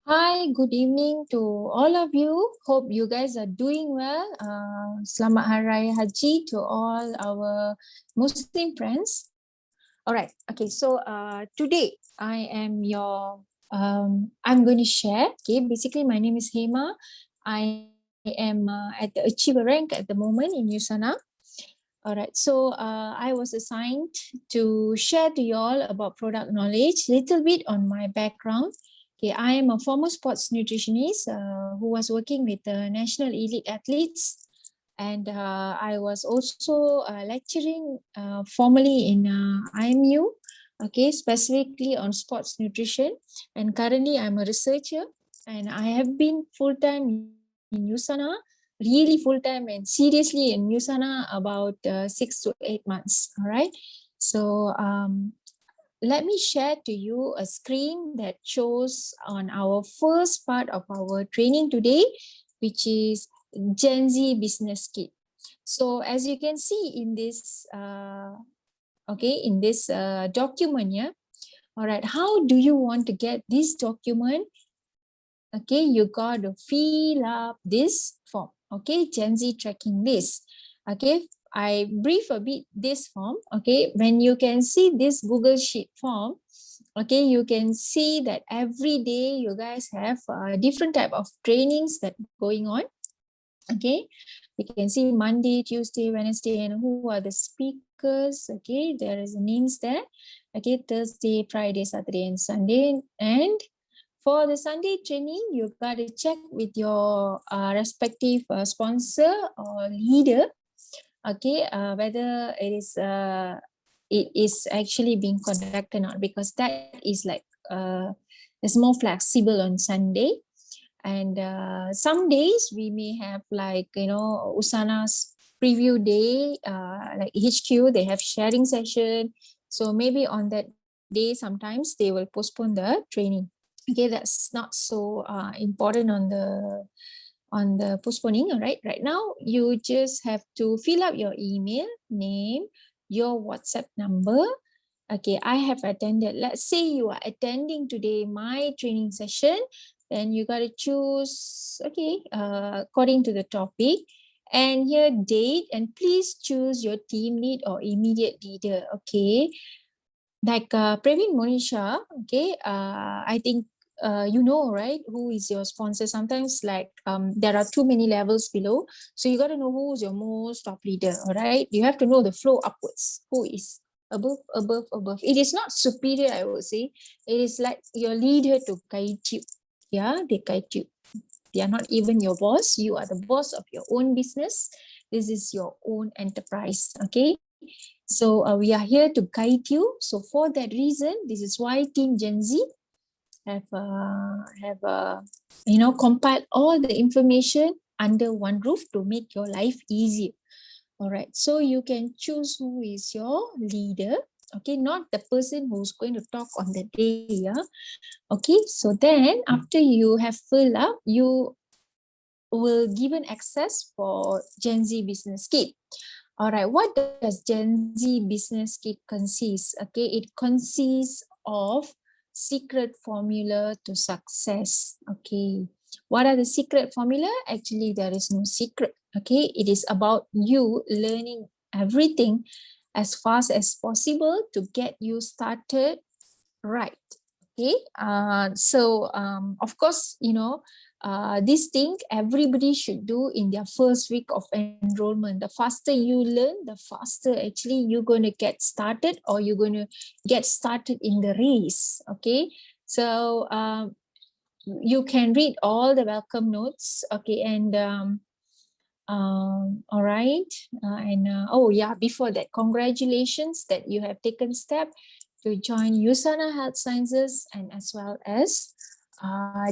Hi, good evening to all of you. Hope you guys are doing well. Selamat Hari Raya Haji to all our Muslim friends. All right. Okay. So today I am I'm going to share. Okay. Basically, my name is Hema. I am at the achiever rank at the moment in USANA. All right. So I was assigned to share to you all about product knowledge, little bit on my background. Okay, I am a former sports nutritionist who was working with the national elite athletes, and I was also lecturing formally in IMU. Okay, specifically on sports nutrition, and currently I'm a researcher, and I have been full time in USANA, really full time and seriously in USANA about 6 to 8 months. All right, so let me share to you a screen that shows on our first part of our training today, which is Gen Z Business Kit. So as you can see in this, document here, all right, how do you want to get this document? Okay, you got to fill up this form. Okay, Gen Z tracking list. Okay, I brief a bit this form. Okay, when you can see this Google Sheet form, okay, you can see that every day you guys have different type of trainings that going on. Okay, you can see Monday, Tuesday, Wednesday, and who are the speakers. Okay, there is names there. Okay, Thursday, Friday, Saturday, and Sunday. And for the Sunday training, you got to check with your respective sponsor or leader. Okay, whether it is actually being conducted or not, because that is like it's more flexible on Sunday. And some days we may have like, USANA's preview day, like HQ, they have sharing session. So maybe on that day, sometimes they will postpone the training. Okay, that's not so important on the postponing. All right, right now you just have to fill up your email, name, your WhatsApp number. Okay, I have attended. Let's say you are attending today my training session, then you got to choose, okay, according to the topic, and here date, and please choose your team lead or immediate leader. Okay, like Praveen Monisha. Okay, I think you know, right, who is your sponsor. Sometimes like there are too many levels below, so you got to know who's your most top leader. All right, you have to know the flow upwards, who is above. It is not superior, I would say. It is like your leader to guide you. Yeah, they guide you. They are not even your boss. You are the boss of your own business. This is your own enterprise. Okay, so we are here to guide you. So for that reason, this is why Team Gen Z have compiled all the information under one roof to make your life easier. All right, so you can choose who is your leader. Okay, not the person who's going to talk on the day. Yeah. Okay, so then after you have filled up, you will given access for Gen Z Business Kit. All right, what does Gen Z Business Kit consist? Okay, it consists of secret formula to success. Okay, what are the secret formula? Actually, there is no secret. Okay, it is about you learning everything as fast as possible to get you started right. Okay, of course, this thing everybody should do in their first week of enrollment. The faster you learn, the faster actually you're going to get started, or you're going to get started in the race. Okay, so you can read all the welcome notes. Okay, and all right, oh yeah, before that, congratulations that you have taken step to join USANA Health Sciences, and as well as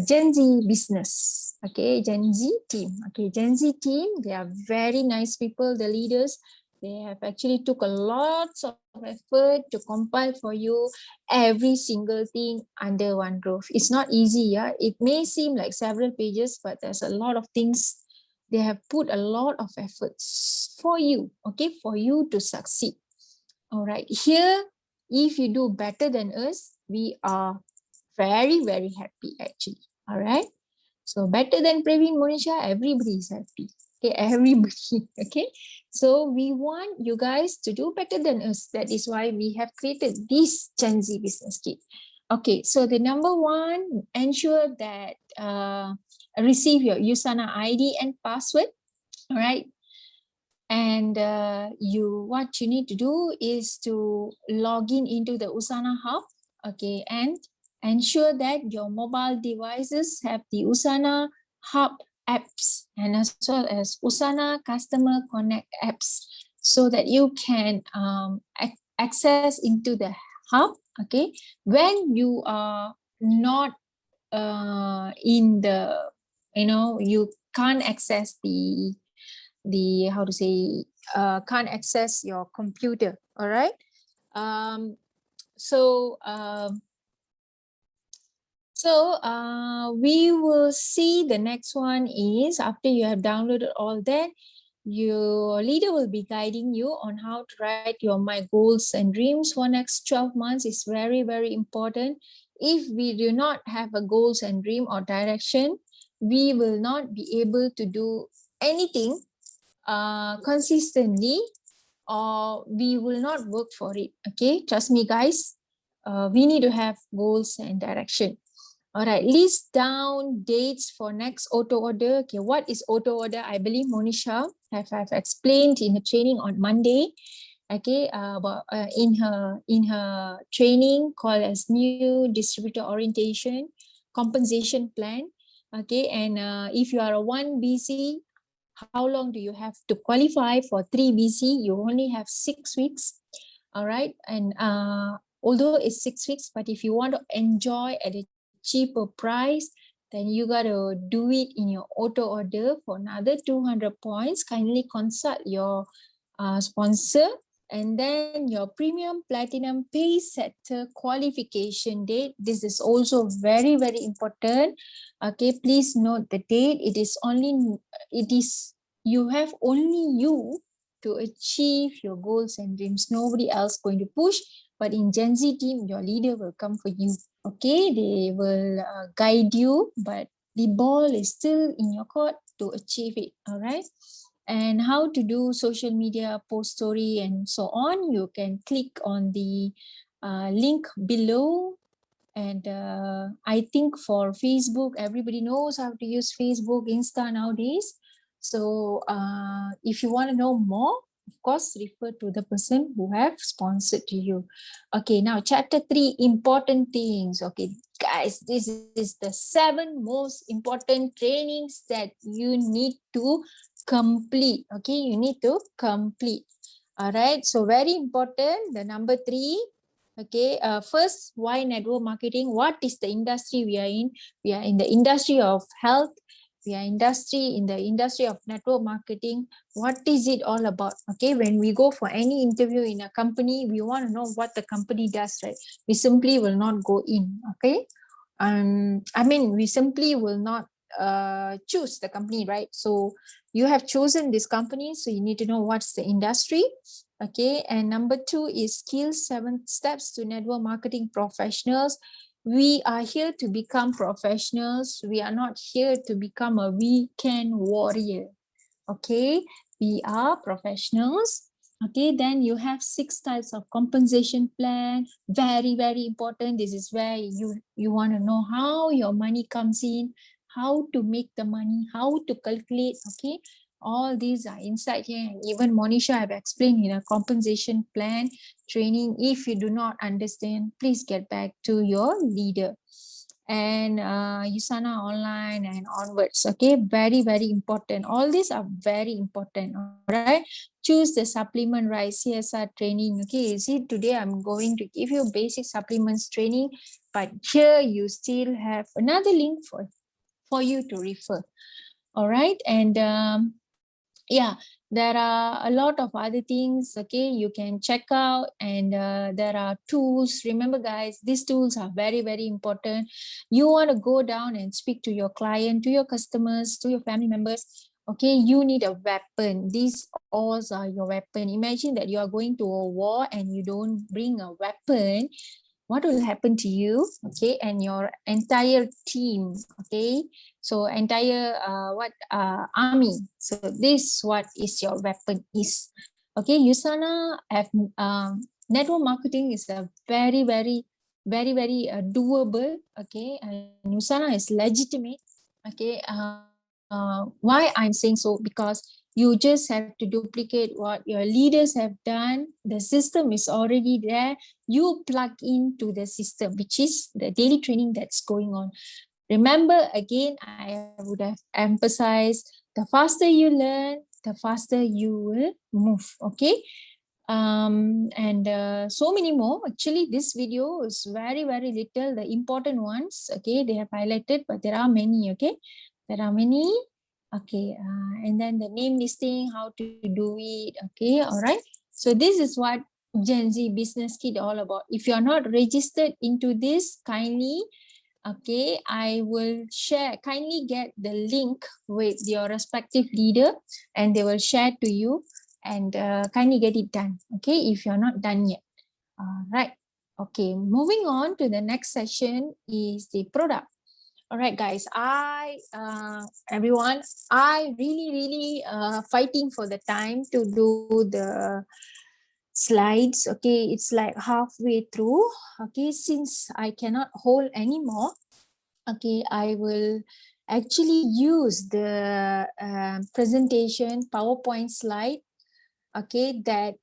Gen Z Business. Okay, Gen Z team. Okay, Gen Z team, they are very nice people, the leaders. They have actually took a lot of effort to compile for you every single thing under one roof. It's not easy, yeah. It may seem like several pages, but there's a lot of things. They have put a lot of efforts for you, okay, for you to succeed. All right, here, if you do better than us, we are very, very happy actually. All right. So better than Praveen, Monisha, everybody is happy. Okay, everybody. Okay. So we want you guys to do better than us. That is why we have created this Gen Z business kit. Okay, so the number one, ensure that receive your Usana ID and password. All right. And what you need to do is to log in into the Usana Hub. Okay, and ensure that your mobile devices have the Usana Hub apps and as well as Usana Customer Connect apps so that you can access into the hub. Okay, when you are not in the, you can't access the how to say can't access your computer. All right. um so um we will see the next one is after you have downloaded all that, your leader will be guiding you on how to write your my goals and dreams for next 12 months. Is very, very important. If we do not have a goals and dream or direction, we will not be able to do anything consistently, or we will not work for it. Okay, trust me guys, we need to have goals and direction. All right, list down dates for next auto order. Okay, what is auto order? I believe Monisha have explained in the training on Monday. Okay, about in her training called as new distributor orientation compensation plan. Okay, and if you are a 1 BC, how long do you have to qualify? For 3 BC, you only have 6 weeks. All right, and although it's 6 weeks, but if you want to enjoy at a cheaper price, then you gotta do it in your auto order for another 200 points. Kindly consult your sponsor. And then your premium platinum pay setter qualification date. This is also very, very important. Okay, please note the date. It is, you have only you to achieve your goals and dreams. Nobody else going to push, but in Gen Z team, your leader will come for you. Okay, they will guide you, but the ball is still in your court to achieve it. All right. And how to do social media post story and so on, you can click on the link below. And I think for Facebook, everybody knows how to use Facebook, Insta nowadays. So if you want to know more, of course, refer to the person who have sponsored to you. Okay, now chapter 3, important things. Okay, guys, this is the 7 most important trainings that you need to complete. Okay, you need to complete. All right, so very important. The number 3. Okay, first, why network marketing? What is the industry we are in? We are in the industry of health. We are in the industry of network marketing. What is it all about? Okay, when we go for any interview in a company, we want to know what the company does, right? We simply will not go in. Okay, we simply will not choose the company, right? So you have chosen this company, so you need to know what's the industry. Okay, and number 2 is skills, 7 steps to network marketing professionals. We are here to become professionals. We are not here to become a weekend warrior. Okay, we are professionals. Okay, then you have 6 types of compensation plan. Very, very important. This is where you want to know how your money comes in, how to make the money, how to calculate. Okay, all these are inside here. Even Monisha have explained in a compensation plan training. If you do not understand, please get back to your leader. And Usana online and onwards. Okay, very, very important. All these are very important. All right, choose the supplement, right? CSR training. Okay, see, today I'm going to give you basic supplements training, but here you still have another link for you to refer. All right, and yeah, there are a lot of other things. Okay, you can check out. And there are tools. Remember guys, these tools are very, very important. You want to go down and speak to your client, to your customers, to your family members. Okay, you need a weapon. These all are your weapon. Imagine that you are going to a war and you don't bring a weapon, what will happen to you, okay, and your entire team, okay? So entire army. So this what is your weapon is. Okay, USANA have network marketing is a very doable, okay, and USANA is legitimate, okay. Why I'm saying so, because you just have to duplicate what your leaders have done. The system is already there. You plug into the system, which is the daily training that's going on. Remember, again, I would have emphasized, the faster you learn, the faster you will move, okay? And so many more. Actually, this video is very little, the important ones, okay? They have highlighted, but there are many, okay? There are many. Okay, and then the name listing, how to do it, okay, all right. So this is what Gen Z Business Kit all about. If you are not registered into this, kindly, okay, I will share, kindly get the link with your respective leader and they will share to you, and kindly get it done, okay, if you're not done yet. All right. Okay, moving on to the next session is the product. All right, guys, everyone, I really fighting for the time to do the slides. Okay, it's like halfway through. Okay, since I cannot hold anymore, okay, I will actually use the presentation PowerPoint slide, okay, that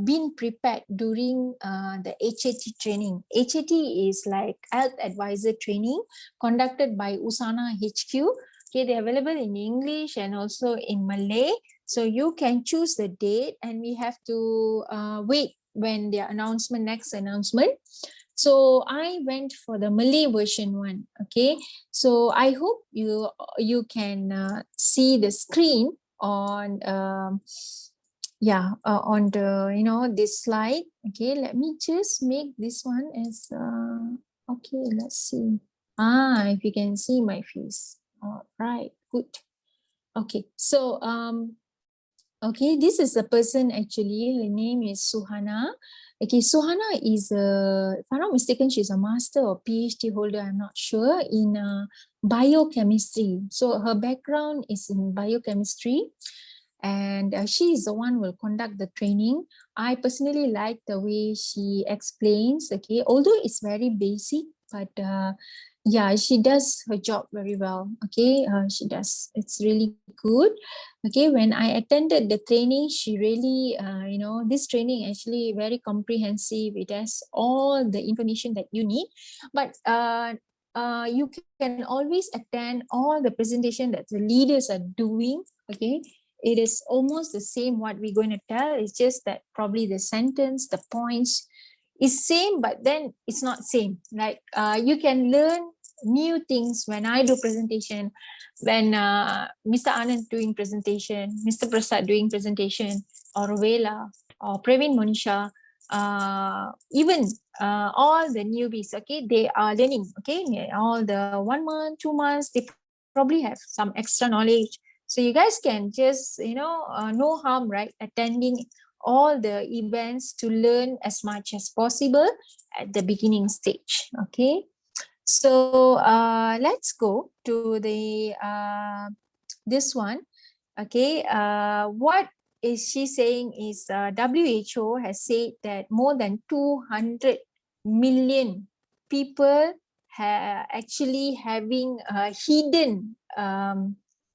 been prepared during the HAT training. HAT is like Health Advisor training conducted by USANA HQ. Okay, they're available in English and also in Malay. So you can choose the date, and we have to wait when the announcement, next announcement. So I went for the Malay version one. Okay, so I hope you can see the screen on on the this slide. Okay, let me just make this one as okay, let's see. If you can see my face. All right, good. Okay, so okay, this is a person actually. Her name is Suhana. Okay, Suhana is if I'm not mistaken, she's a master or PhD holder, I'm not sure, in biochemistry. So her background is in biochemistry, and she is the one who will conduct the training. I personally like the way she explains, okay, although it's very basic, but yeah, she does her job very well. Okay, she does, it's really good. Okay, when I attended the training, she really this training actually very comprehensive. It has all the information that you need, but you can always attend all the presentation that the leaders are doing. Okay, it is almost the same what we're going to tell. It's just that probably the sentence, the points is same, but then it's not same. Like you can learn new things when I do presentation, when Mr. Anand doing presentation, Mr. Prasad doing presentation, or Rovela, or Praveen Monisha, even all the newbies, okay, they are learning, okay, all the 1 month, 2 months, they probably have some extra knowledge. So you guys can just, no harm, right, attending all the events to learn as much as possible at the beginning stage, okay. So let's go to the this one. Okay, what is she saying is WHO has said that more than 200 million people actually having hidden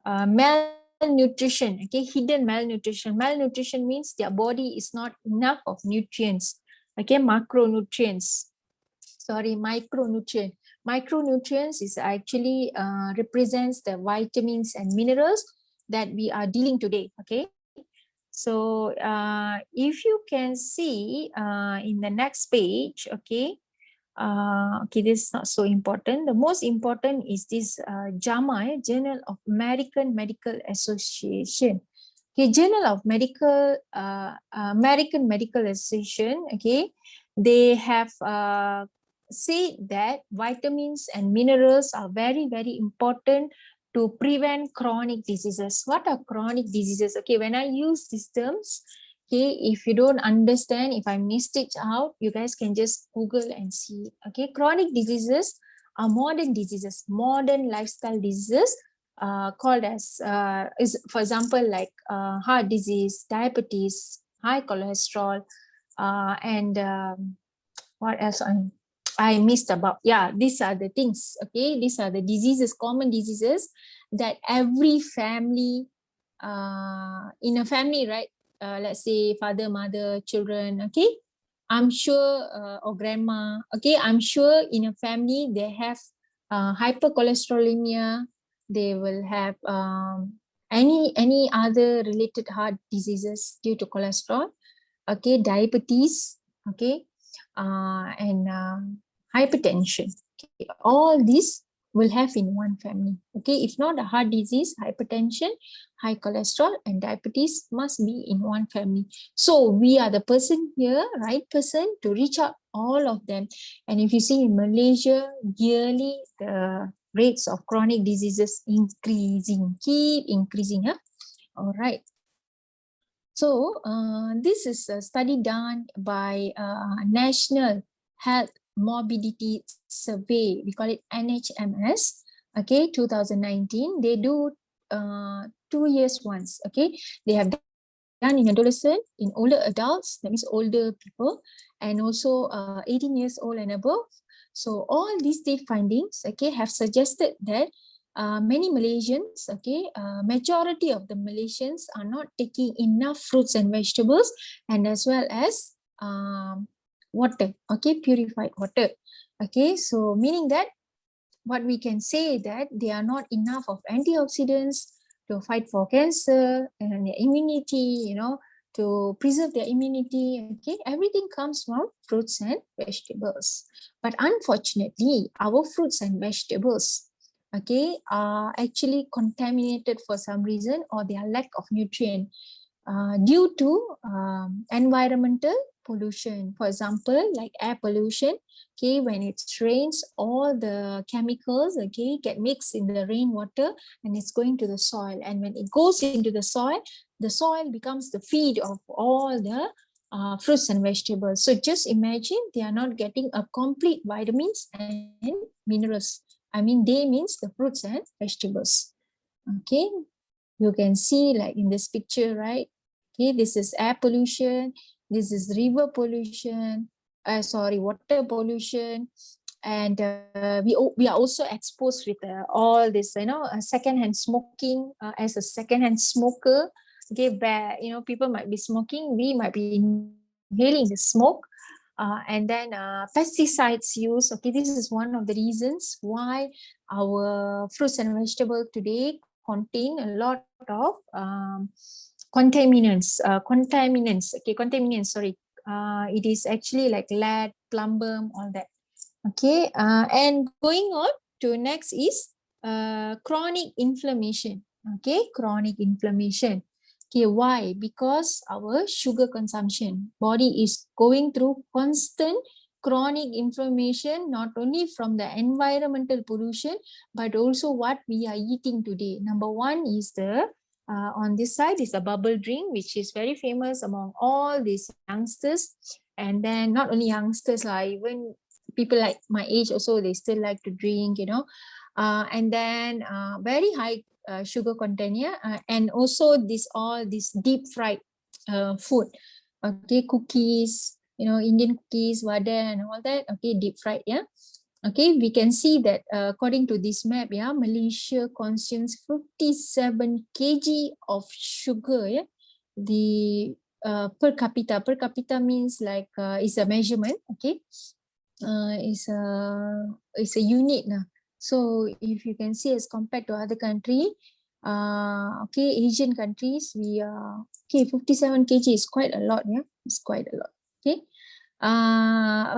malnutrition. Okay, hidden malnutrition. Malnutrition means their body is not enough of nutrients. Okay, macronutrients. Sorry, micronutrient. Micronutrients is actually represents the vitamins and minerals that we are dealing today. Okay, so if you can see in the next page, okay, okay, this is not so important. The most important is this JAMA, Journal of American Medical Association. Okay, Journal of American Medical Association. Okay, they have said that vitamins and minerals are very important to prevent chronic diseases. What are chronic diseases? Okay, when I use these terms, Okay, if you don't understand, if I missed it out, you guys can just Google and see. Okay, chronic diseases are modern diseases, modern lifestyle diseases, called as is, for example, like heart disease, diabetes, high cholesterol, and what else I missed about. Yeah, these are the things. Okay, these are the diseases, common diseases that every family, in a family, right? Let's say father, mother, children. Okay, I'm sure, or grandma. Okay, I'm sure in a family they have hypercholesterolemia. They will have any other related heart diseases due to cholesterol. Okay, diabetes. Okay, and hypertension. Okay, all these will have in one family. Okay, if not, a heart disease, hypertension, high cholesterol, and diabetes must be in one family. So we are the person here, right person to reach out all of them. And if you see in Malaysia, yearly the rates of chronic diseases increasing, keep increasing. Huh? All right. So this is a study done by National Health Morbidity Survey. We call it NHMS. Okay, 2019. They do 2 years once. Okay, they have done in adolescent, in older adults, that means older people, and also 18 years old and above. So all these findings, okay, have suggested that many Malaysians, okay, majority of the Malaysians are not taking enough fruits and vegetables, and as well as water, okay, purified water. Okay, so meaning that what we can say that there are not enough of antioxidants to fight for cancer and their immunity, to preserve their immunity. Okay, everything comes from fruits and vegetables. But unfortunately, our fruits and vegetables, okay, are actually contaminated for some reason, or their lack of nutrient due to environmental pollution. For example, like air pollution. Okay, when it rains, all the chemicals, okay, get mixed in the rainwater and it's going to the soil. And when it goes into the soil becomes the feed of all the fruits and vegetables. So just imagine they are not getting a complete vitamins and minerals. I mean, they means the fruits and vegetables. Okay, you can see like in this picture, right? Okay, this is air pollution, this is river pollution, water pollution, and we are also exposed with all this, secondhand smoking. As a secondhand smoker, okay, bad, people might be smoking, we might be inhaling the smoke. And then pesticides use. Okay, this is one of the reasons why our fruits and vegetables today contain a lot of contaminants. Sorry. It is actually like lead, plumbum, all that. Okay, and going on to next is chronic inflammation. Okay, chronic inflammation. Okay, why? Because our sugar consumption, body is going through constant chronic inflammation, not only from the environmental pollution, but also what we are eating today. Number one is on this side is the bubble drink, which is very famous among all these youngsters. And then not only youngsters, even people like my age also, they still like to drink, and then very high sugar content, yeah, and also this deep fried food. Okay, cookies, Indian cookies, vada and all that. Okay, deep fried, yeah. Okay, we can see that according to this map, yeah, Malaysia consumes 57 kg of sugar, yeah. The per capita means like is a measurement. Okay, is a unit now. So if you can see, as compared to other country, okay, Asian countries, we are okay. 57 kg is quite a lot, yeah. It's quite a lot. Okay.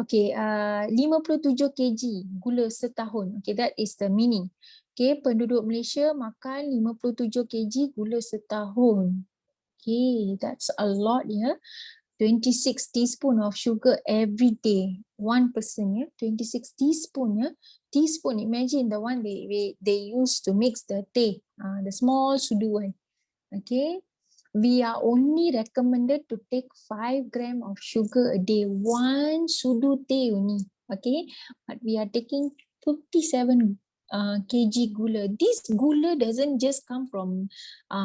Okay. 57 kg gula setahun. Okay, that is the meaning. Okay, penduduk Malaysia makan 57 kg gula setahun. Okay, that's a lot, yeah. 26 teaspoon of sugar every day. One person, yeah. 26 teaspoon, yeah. Teaspoon, imagine the one they use to mix the teh, the small sudu one. Okay. we are only recommended to take 5 gram of sugar a day, one sudu teh only, okay? But we are taking 57 kg gula. This gula doesn't just come from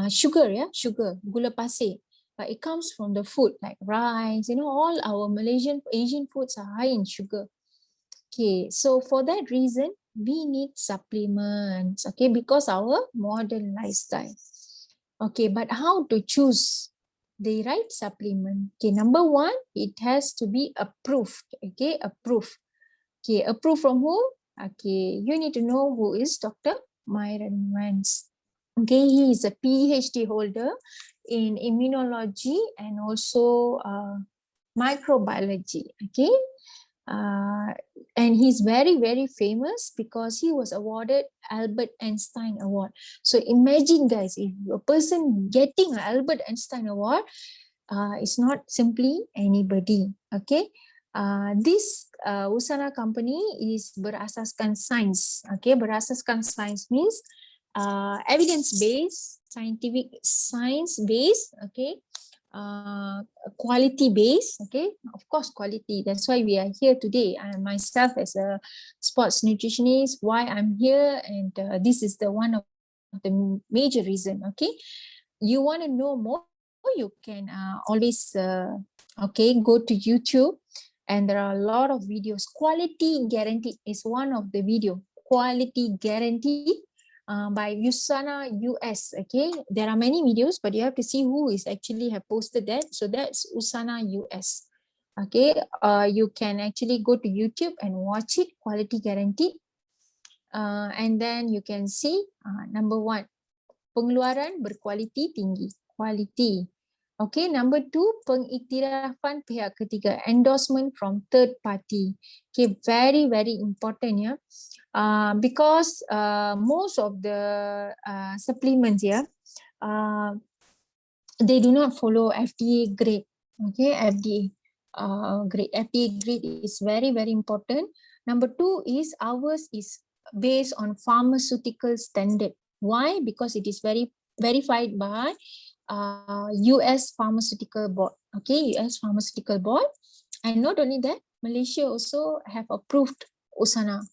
sugar, sugar, gula pasir, but it comes from the food like rice, all our Malaysian, Asian foods are high in sugar. Okay, so for that reason, we need supplements, okay, because our modern lifestyle. Okay, but how to choose the right supplement? Okay, number one, it has to be approved. Okay, approved. Okay, approved from who? Okay, you need to know who is Dr. Myron Vance. Okay, he is a PhD holder in immunology and also microbiology. Okay, uh, and he's very, very famous because he was awarded Albert Einstein Award. So imagine, guys, if a person getting an Albert Einstein Award, it's not simply anybody. Okay, this Usana company is berasaskan sains. Okay, berasaskan sains means evidence-based, scientific, science-based. Okay, quality base, okay, of course quality, that's why we are here today. I myself as a sports nutritionist, why I'm here, and this is the one of the major reason. Okay, you want to know more, you can always okay, go to YouTube, and there are a lot of videos. Quality guarantee is one of the video, quality guarantee by Usana US. Okay, there are many videos, but you have to see who is actually have posted that. So that's Usana US. Okay, you can actually go to YouTube and watch it, quality guarantee. And then you can see number one, pengeluaran berkualiti tinggi, quality. Okay, number two, pengiktirafan pihak ketiga, endorsement from third party. Okay, very, very important, yeah. Because most of the supplements, yeah, they do not follow FDA grade. Okay, FDA grade. FDA grade is very, very important. Number two is ours is based on pharmaceutical standard. Why? Because it is very verified by US Pharmaceutical Board. Okay, US Pharmaceutical Board. And not only that, Malaysia also have approved Usana.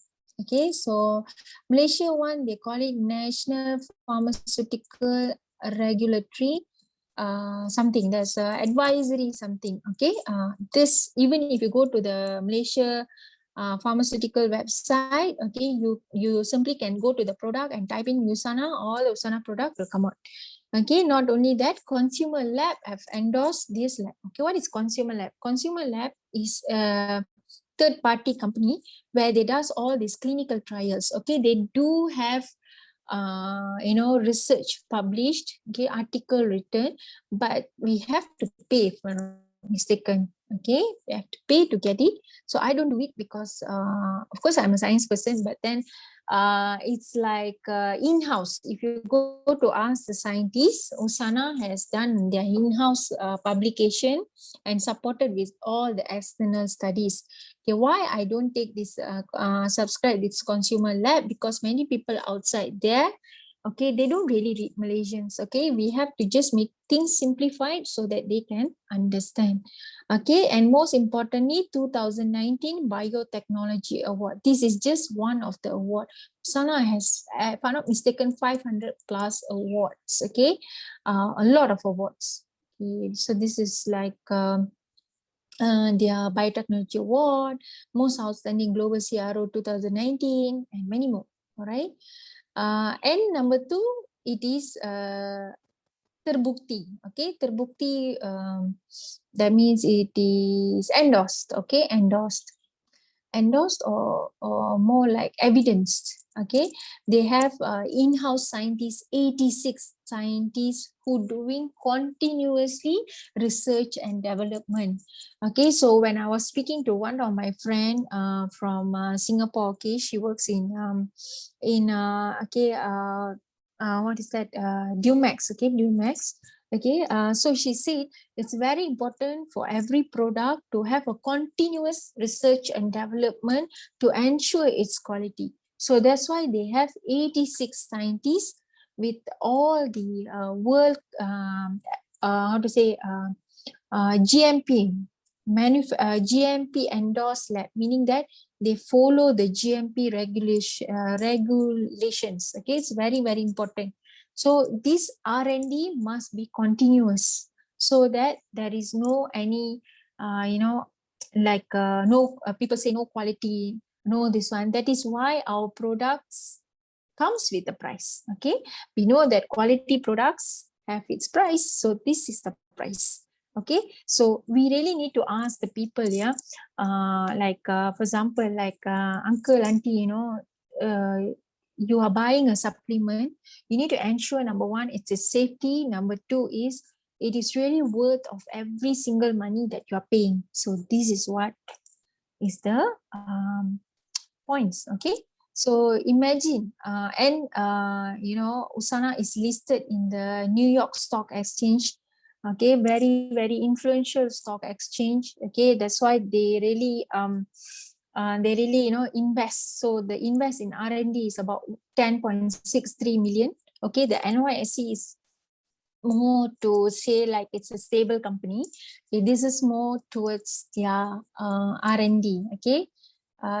Okay, so Malaysia one, they call it National Pharmaceutical Regulatory something, there's advisory something. Okay, this, even if you go to the Malaysia pharmaceutical website, okay, you simply can go to the product and type in Usana, all Usana product will come out. Okay, not only that, Consumer Lab have endorsed this lab. Okay, what is Consumer Lab? Consumer Lab is a third party company where they does all these clinical trials. Okay, they do have research published, okay, article written, but we have to pay if I'm not mistaken. Okay, we have to pay to get it. So I don't do it because of course I'm a science person, but then it's like in-house. If you go to ask the scientists, Usana has done their in-house publication and supported with all the external studies. Okay, why I don't take this subscribe this Consumer Lab? Because many people outside there, okay, they don't really read Malaysians. Okay, we have to just make things simplified so that they can understand. Okay, and most importantly, 2019 Biotechnology Award. This is just one of the award. Sana has, if I'm not mistaken, 500 plus awards. Okay, a lot of awards. Okay, so this is like their Biotechnology Award, Most Outstanding Global CRO 2019, and many more. All right. And number two, it is terbukti. Okay, terbukti. That means it is endorsed. Okay, endorsed or more like evidenced. Okay, they have in-house scientists, 86 scientists who doing continuously research and development. Okay, so when I was speaking to one of my friend from Singapore, okay, she works in what is that, Dumex. Okay, Dumex. Okay, so she said it's very important for every product to have a continuous research and development to ensure its quality. So that's why they have 86 scientists with all the world how to say, GMP, GMP endorsed lab, meaning that they follow the GMP regulations. Okay, it's very, very important. So this R&D must be continuous, so that there is no any, like no, people say no quality, no this one. That is why our products comes with the price. Okay, we know that quality products have its price, so this is the price. Okay, so we really need to ask the people, yeah, like for example, like uncle, auntie, you are buying a supplement, you need to ensure, number one, it's a safety, number two is it is really worth of every single money that you are paying. So this is what is the points. Okay, so imagine, Usana is listed in the New York Stock Exchange. Okay, very, very influential stock exchange. Okay, that's why they really invest. So the invest in R&D is about 10.63 million. Okay, the NYSE is more to say like it's a stable company. Okay, this is more towards their R&D. Okay,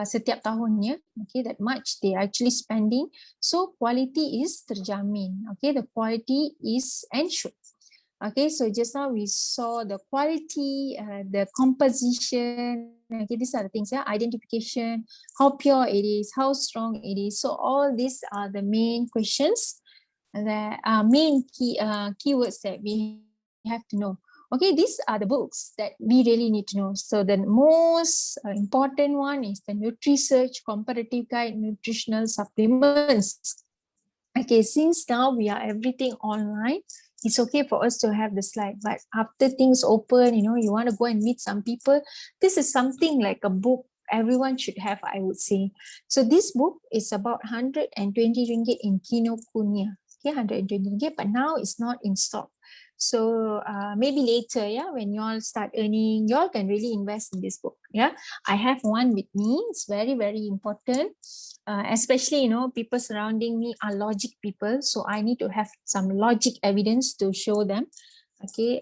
setiap tahunnya, okay, that much they are actually spending. So quality is terjamin. Okay, the quality is ensured. Okay, so just now we saw the quality, the composition. Okay, these are the things, yeah, identification, how pure it is, how strong it is. So all these are the main questions, the main keywords that we have to know. Okay, these are the books that we really need to know. So the most important one is the NutriSearch Comparative Guide Nutritional Supplements. Okay, since now we are everything online, it's okay for us to have the slide, but after things open, you want to go and meet some people, this is something like a book everyone should have, I would say. So this book is about 120 ringgit in Kinokuniya. Okay, 120 ringgit, but now it's not in stock. So maybe later, yeah, when you all start earning, you all can really invest in this book. Yeah, I have one with me. It's very, very important. Especially, people surrounding me are logic people. So I need to have some logic evidence to show them. Okay,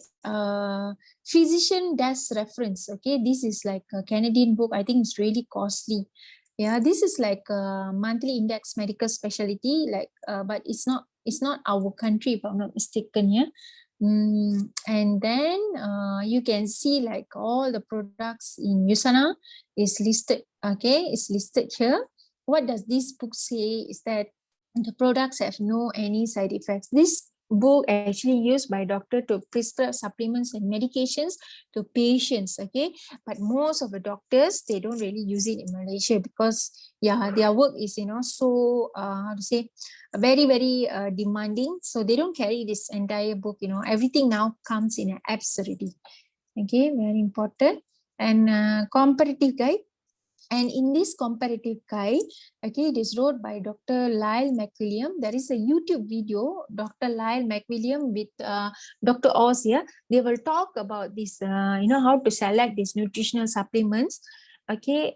physician desk reference. Okay, this is like a Canadian book. I think it's really costly. Yeah, this is like a monthly index medical specialty, like, but it's not our country, if I'm not mistaken. Yeah. And then you can see like all the products in Usana is listed. Okay, it's listed here. What does this book say is that the products have no any side effects. This book actually used by doctor to prescribe supplements and medications to patients. Okay, but most of the doctors, they don't really use it in Malaysia because yeah, their work is so how to say, very, very demanding. So they don't carry this entire book. Everything now comes in an apps already. Okay, very important. And comparative guide. And in this comparative guide, okay, it is wrote by Dr. Lyle McWilliam. There is a YouTube video, Dr. Lyle McWilliam with Dr. Oz here. They will talk about this, how to select these nutritional supplements. Okay,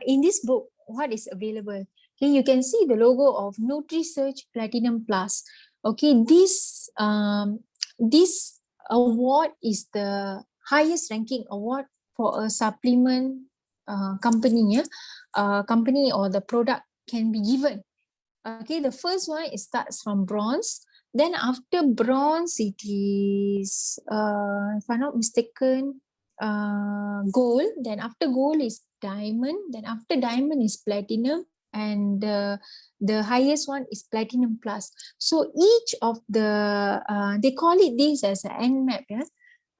in this book, what is available? Okay, you can see the logo of NutriSearch Platinum Plus. Okay, this award is the highest ranking award for a supplement company, company or the product can be given. Okay, the first one, it starts from bronze. Then after bronze, it is, if I'm not mistaken, gold. Then after gold is diamond. Then after diamond is platinum. And the highest one is platinum plus. So each of the, they call it this as an NMAP, yeah?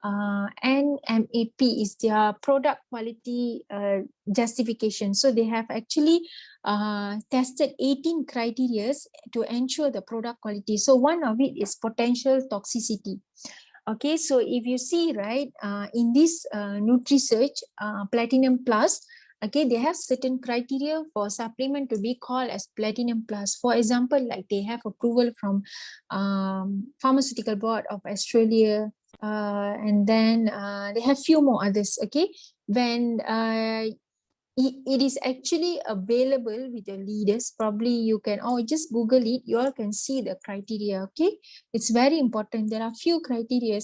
NMAP is their product quality justification. So they have actually tested 18 criteria to ensure the product quality. So one of it is potential toxicity. Okay, so if you see, right, in this NutriSearch Platinum Plus, okay, they have certain criteria for supplement to be called as Platinum Plus. For example, like they have approval from Pharmaceutical Board of Australia, and then they have few more others. Okay, when it is actually available with the leaders, probably you can, or just Google it, you all can see the criteria. Okay, it's very important. There are few criteria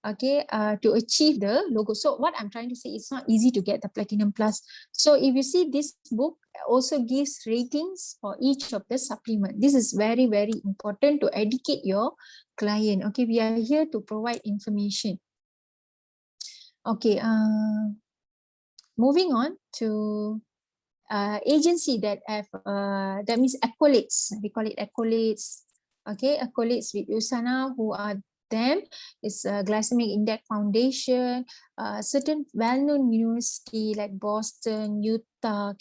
okay, to achieve the logo. So what I'm trying to say, it's not easy to get the Platinum Plus. So if you see, this book also gives ratings for each of the supplement. This is very, very important to educate your client. Okay, we are here to provide information. Okay, moving on to agency that have that means accolades. We call it accolades. Okay, accolades with USANA, who are them is Glycemic Index Foundation, certain well-known university like Boston, Utah,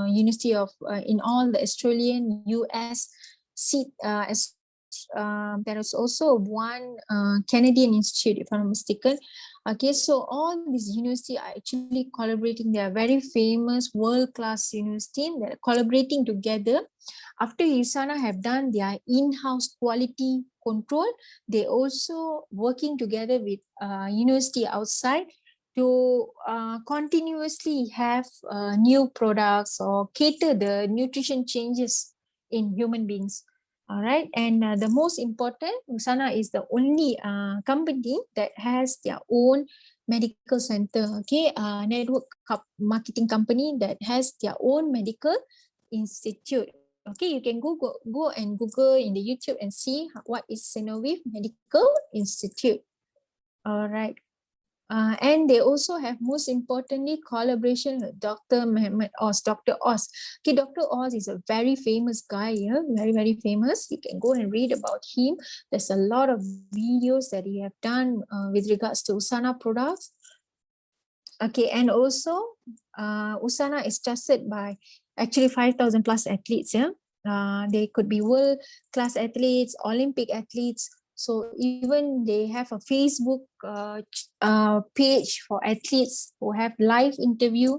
University of in all the Australian, US, there is also one Canadian institute, if I'm not mistaken. Okay, so all these universities are actually collaborating. They are very famous world-class university. They're collaborating together. After USANA have done their in-house quality control, they also working together with university outside to continuously have new products or cater the nutrition changes in human beings. All right, and the most important, USANA is the only company that has their own medical center, okay, network marketing company that has their own medical institute. Okay, you can go and Google in the YouTube and see what is Synovif Medical Institute. All right. And they also have, most importantly, collaboration with Dr. Mehmet Oz, Dr. Oz. Okay, Dr. Oz is a very famous guy, yeah? Very, very famous. You can go and read about him. There's a lot of videos that he have done with regards to USANA products. Okay, and also USANA is trusted by actually 5,000 plus athletes. Yeah, they could be world class athletes, Olympic athletes. So even they have a Facebook page for athletes who have live interview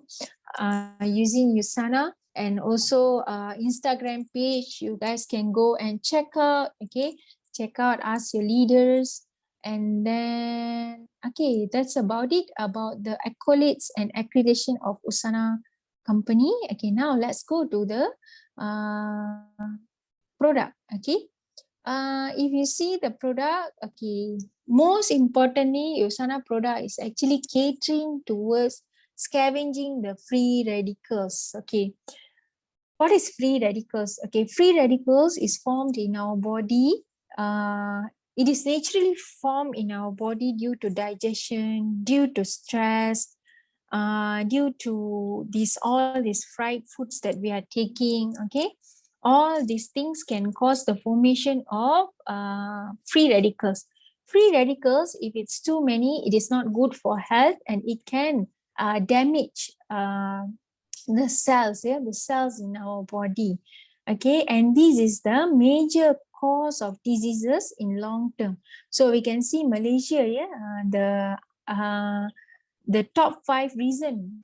using USANA, and also Instagram page. You guys can go and check out. Okay, check out, ask your leaders. And then, okay, that's about it about the accolades and accreditation of USANA company. Okay, now let's go to the product. Okay, if you see the product, okay, most importantly, USANA product is actually catering towards scavenging the free radicals. Okay, what is free radicals? Okay, free radicals is formed in our body. It is naturally formed in our body due to digestion, due to stress, due to all these fried foods that we are taking. Okay, all these things can cause the formation of free radicals. Free radicals, if it's too many, it is not good for health, and it can damage the cells, yeah, the cells in our body. Okay, and this is the major cause of diseases in long term. So we can see Malaysia, yeah, the top 5 reason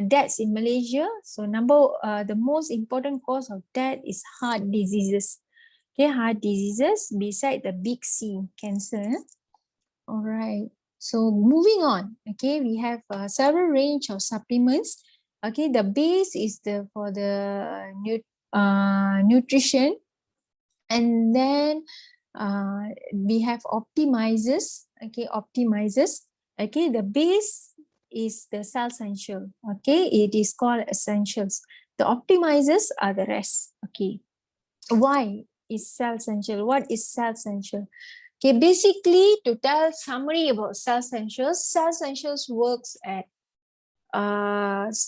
deaths in Malaysia. So the most important cause of death is heart diseases. Okay, heart diseases beside the big C, cancer. All right. So moving on, okay, we have several range of supplements. Okay, the base is for the nutrition, and then we have optimizers. Okay, optimizers. Okay, the base is the cell essential. Okay, it is called essentials. The optimizers are the rest. Okay, why is cell essential? What is cell essential? Okay, basically, to tell summary about cell essentials works at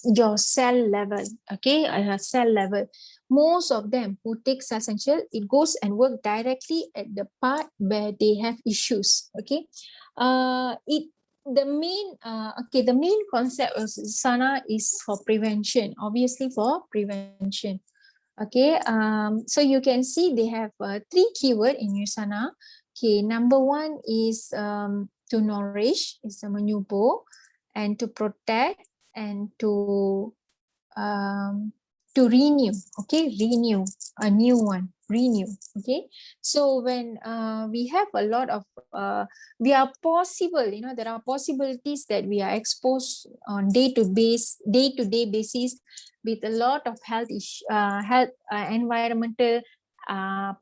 your cell level. Okay, cell level. Most of them who take cell essential, it goes and work directly at the part where they have issues. Okay, the main concept of SANA is for prevention. Obviously, for prevention. Okay, so you can see they have 3 keyword in USANA. Okay, number 1 is to nourish, is a menyubur, and to protect, and to renew. Okay, renew, a new one, renew. Okay, so when we have a lot of we are possible, there are possibilities that we are exposed on day-to-day basis with a lot of health environmental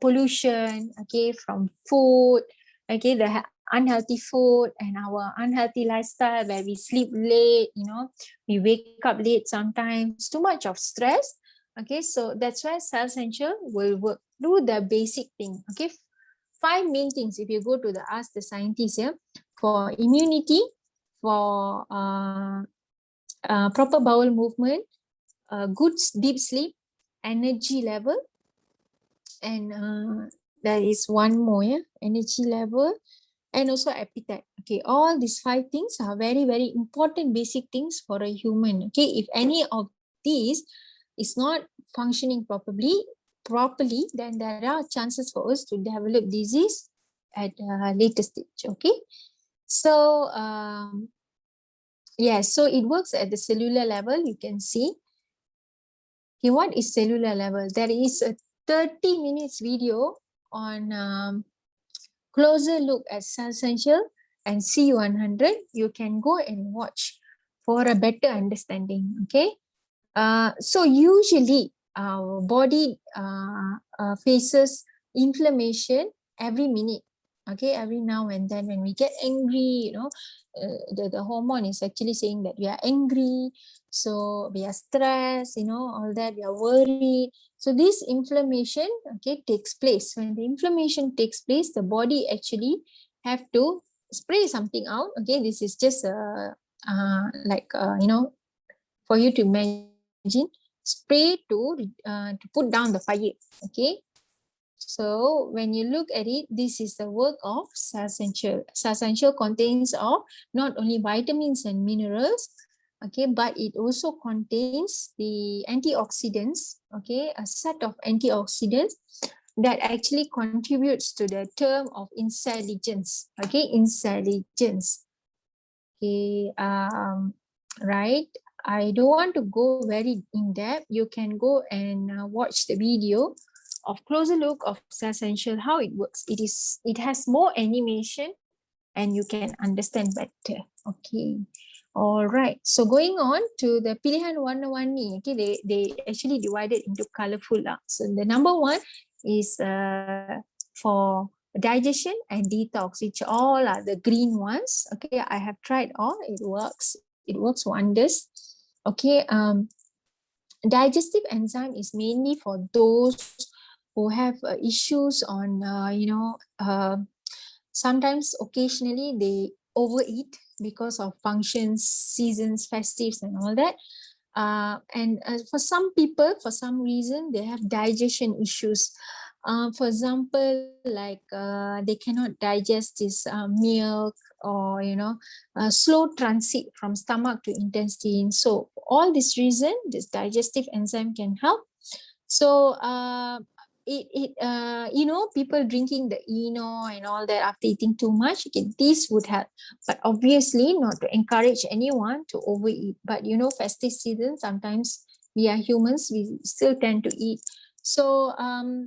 pollution, okay, from food, okay, the unhealthy food and our unhealthy lifestyle where we sleep late, you know, we wake up late sometimes, too much of stress. Okay, so that's why Cell Essential will work. Do the basic thing. Okay, 5 main things. If you go to the ask the scientists here, for immunity, for proper bowel movement, good deep sleep, energy level, and there is one more, yeah, energy level, and also appetite. Okay, all these 5 things are very, very important basic things for a human. Okay, if any of these is not functioning properly, then there are chances for us to develop disease at a later stage. Okay, so yeah, so it works at the cellular level. You can see. Okay, what is cellular level? There is a 30 minutes video on closer look at Cell Essential and C100. You can go and watch for a better understanding. Okay. So usually our body faces inflammation every minute. Okay, every now and then when we get angry, you know, the hormone is actually saying that we are angry, so we are stressed, you know, all that, we are worried. So this inflammation, okay, takes place. When the inflammation takes place, the body actually have to spray something out. Okay, this is just like you know, for you to imagine, spray to put down the fire. Okay, so when you look at it, this is the work of Cell Essential. Cell Essential contains of not only vitamins and minerals, okay, but it also contains the antioxidants, okay, a set of antioxidants that actually contributes to the term of intelligence. Okay, intelligence. Okay, right. I don't want to go very in depth. You can go and watch the video of closer look of Cell Essential, how it works. It has more animation and you can understand better. Okay. All right. So going on to the Pilihan Warna-Warni. Okay, they actually divided into colorful. So the number 1 is for digestion and detox, which all are the green ones. Okay, I have tried all. It works wonders. Okay. Digestive enzyme is mainly for those who have issues on sometimes occasionally they overeat because of functions, seasons, festives and all that. And for some people, for some reason, they have digestion issues. For example, like they cannot digest this milk, or slow transit from stomach to intestine. So all this reason, this digestive enzyme can help. So people drinking the Eno and all that after eating too much, okay, this would help. But obviously not to encourage anyone to overeat. But festive season, sometimes we are humans, we still tend to eat. So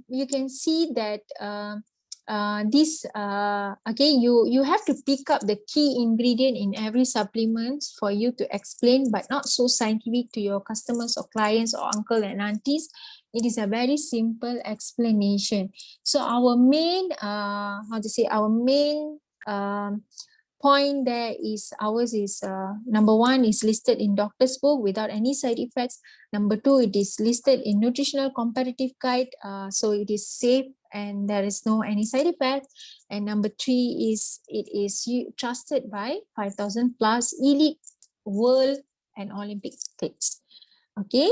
you can see that this again, you have to pick up the key ingredient in every supplement for you to explain, but not so scientific to your customers or clients or uncle and aunties. It is a very simple explanation. So our main our main point there is ours is number 1 is listed in doctor's book without any side effects. Number 2, it is listed in nutritional comparative guide, so it is safe and there is no any side effect. And number 3 is it is trusted by 5,000 plus elite world and Olympic athletes. Okay.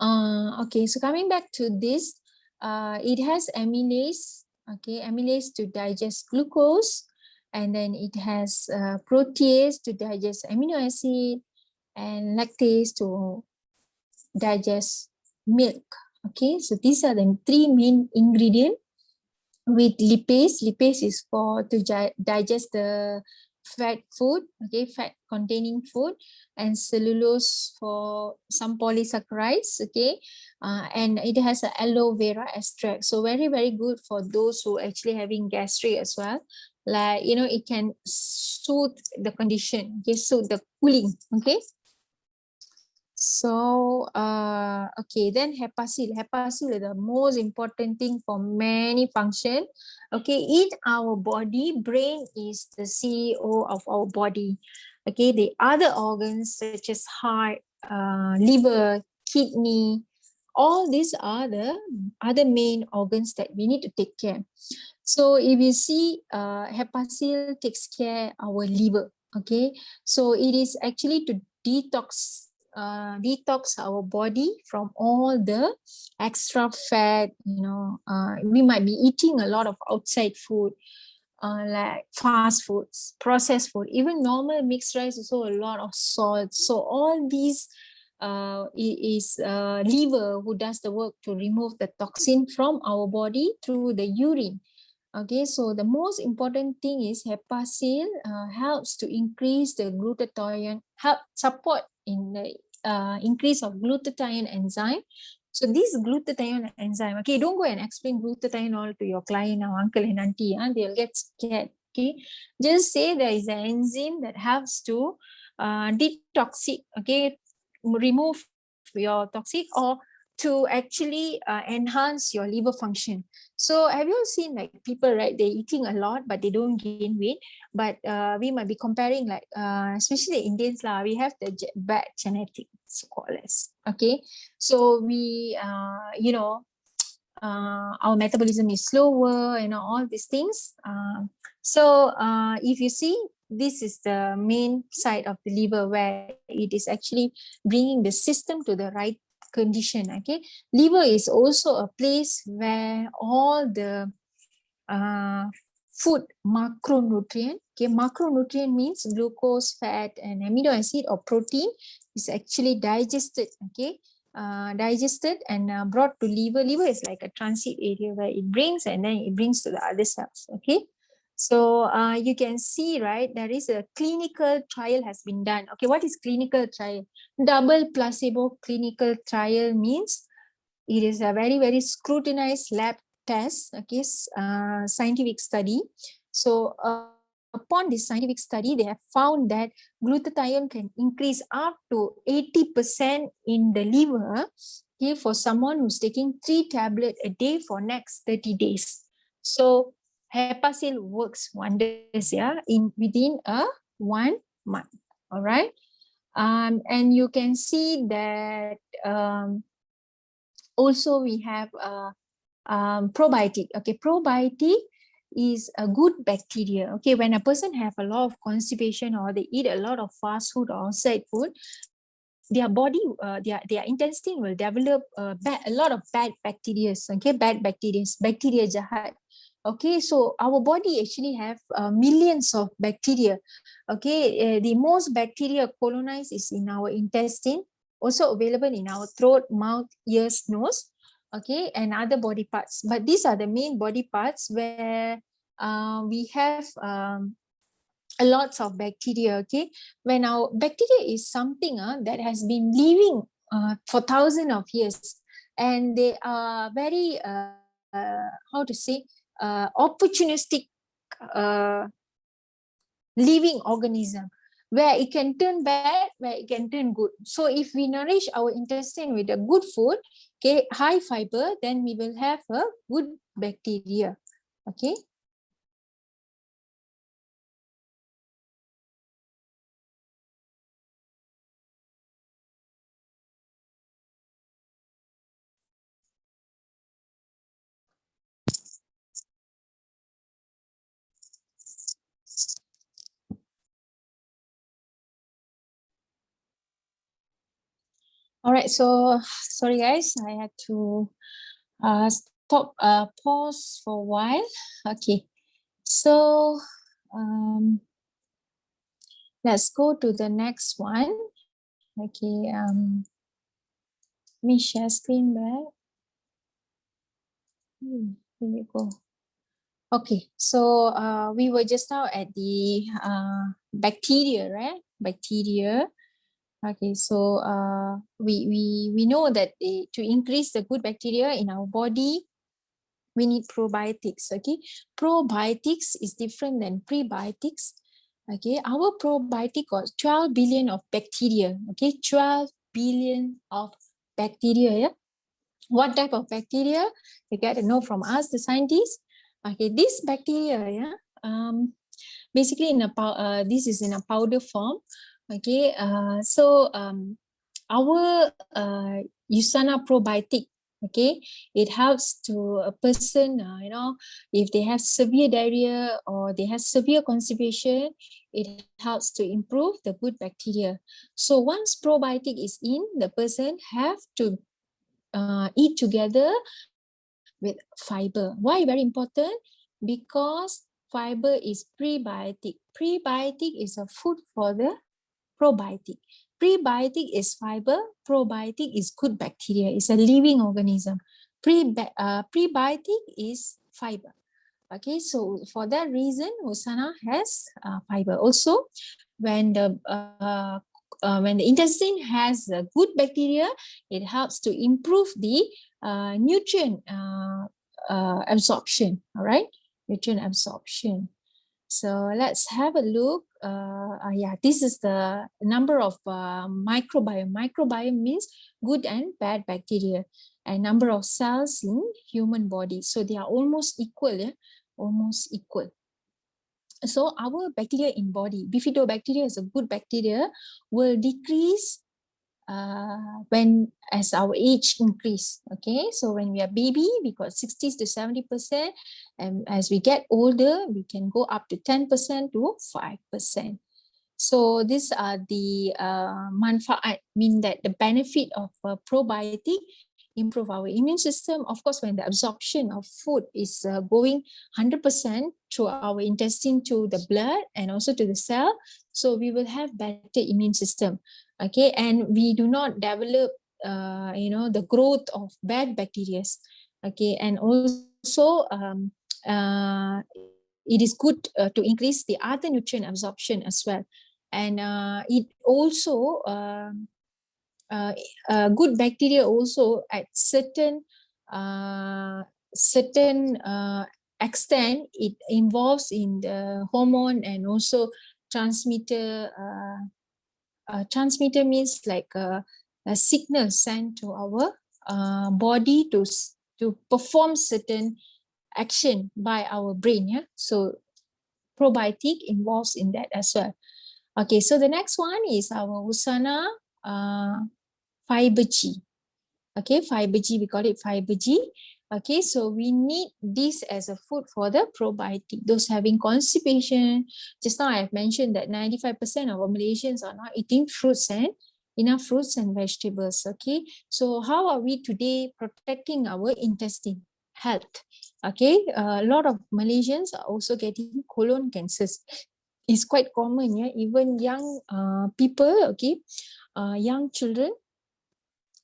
Okay, so coming back to this, it has amylase, okay, amylase to digest glucose, and then it has protease to digest amino acid, and lactase to digest milk. Okay, so these are the 3 main ingredients. With lipase, lipase is for to digest the fat food, okay, fat containing food, and cellulose for some polysaccharides, okay, and it has an aloe vera extract, so very, very good for those who actually having gastric as well. Like, it can soothe the condition, okay, soothe the cooling, okay. So, okay, then hepasil. Hepasil is the most important thing for many function. Okay, in our body, brain is the CEO of our body. Okay, the other organs such as heart, liver, kidney, all these are the other main organs that we need to take care. So if you see, hepasil takes care our liver. Okay, so it is actually to detox our body from all the extra fat. We might be eating a lot of outside food, like fast foods, processed food, even normal mixed rice, also a lot of salt. So all these is liver who does the work to remove the toxin from our body through the urine. Okay, so the most important thing is hepasil helps to increase the glutathione, help support in the increase of glutathione enzyme. So this glutathione enzyme, okay, don't go and explain glutathione all to your client or uncle and auntie, they'll get scared. Okay, just say there is an enzyme that helps to detoxic, okay, remove your toxic or to actually enhance your liver function. So have you seen like people, right? They're eating a lot, but they don't gain weight. But we might be comparing like, especially Indians lah, we have the bad genetics, call us. Okay, so we, our metabolism is slower, all these things. So if you see, this is the main side of the liver where it is actually bringing the system to the right condition. Okay, liver is also a place where all the food macronutrient, okay, macronutrient means glucose, fat and amino acid or protein, is actually digested. Okay, digested and brought to liver. Liver is like a transit area where it brings and then it brings to the other cells. Okay, so you can see, right, there is a clinical trial has been done. Okay, what is clinical trial? Double placebo clinical trial means it is a very, very scrutinized lab test, okay, scientific study. So upon this scientific study, they have found that glutathione can increase up to 80% in the liver, okay, for someone who's taking 3 tablets a day for next 30 days. So hepasil works wonders, yeah, in within a 1 month. All right. And you can see that also we have probiotic. Okay, probiotic is a good bacteria. Okay, when a person have a lot of constipation or they eat a lot of fast food or outside food, their body, their intestine will develop a lot of bad bacteria. Okay, bad bacteria jahat. Okay, so our body actually have millions of bacteria. Okay, the most bacteria colonized is in our intestine, also available in our throat, mouth, ears, nose, okay, and other body parts. But these are the main body parts where we have a lots of bacteria. Okay, when our bacteria is something that has been living for thousands of years, and they are very how to say opportunistic uh, living organism, where it can turn bad, where it can turn good. So if we nourish our intestine with a good food, okay, high fiber, then we will have a good bacteria. Okay. All right, so sorry guys, I had to stop, pause for a while. Okay, so let's go to the next one. Okay, let me share screen back. Here you go. Okay, so we were just now at the bacteria, right? Bacteria. Okay, so we know that to increase the good bacteria in our body, we need probiotics. Okay, probiotics is different than prebiotics. Okay, our probiotic got 12 billion of bacteria. Okay, 12 billion of bacteria. Yeah? What type of bacteria? You get to know from us, the scientists. Okay, this bacteria, yeah, basically this is in a powder form. Okay, our USANA probiotic, okay, it helps to a person, if they have severe diarrhea or they have severe constipation, it helps to improve the good bacteria. So once probiotic is in, the person have to eat together with fiber. Why very important? Because fiber is prebiotic. Prebiotic is a food for the probiotic. Prebiotic is fiber, probiotic is good bacteria, it's a living organism. Prebiotic is fiber. Okay, so for that reason, USANA has fiber. Also, when the intestine has good bacteria, it helps to improve the nutrient absorption. All right, nutrient absorption. So let's have a look. Yeah, this is the number of microbiome. Microbiome means good and bad bacteria, and number of cells in human body. So they are almost equal. Yeah, almost equal. So our bacteria in body, bifidobacteria is a good bacteria, will decrease when as our age increase. Okay, so when we are baby, we got 60 to 70%, and as we get older, we can go up to 10% to 5%. So these are the manfaat, mean that the benefit of probiotic improve our immune system. Of course, when the absorption of food is going 100% through our intestine to the blood and also to the cell, so we will have better immune system. Okay, and we do not develop the growth of bad bacteria. Okay, and also it is good to increase the other nutrient absorption as well. And it also good bacteria also at certain extent, it involves in the hormone and also transmitter. Transmitter means like a signal sent to our body to perform certain action by our brain. Yeah, so probiotic involves in that as well. Okay, so the next one is our USANA Fiber G. Okay, Fiber G, we call it Fiber G. Okay, so we need this as a food for the probiotic. Those having constipation, just now I have mentioned that 95% of our Malaysians are not eating enough fruits and vegetables. Okay, so how are we today protecting our intestine health? Okay, a lot of Malaysians are also getting colon cancers. It's quite common, yeah, even young people, okay, young children.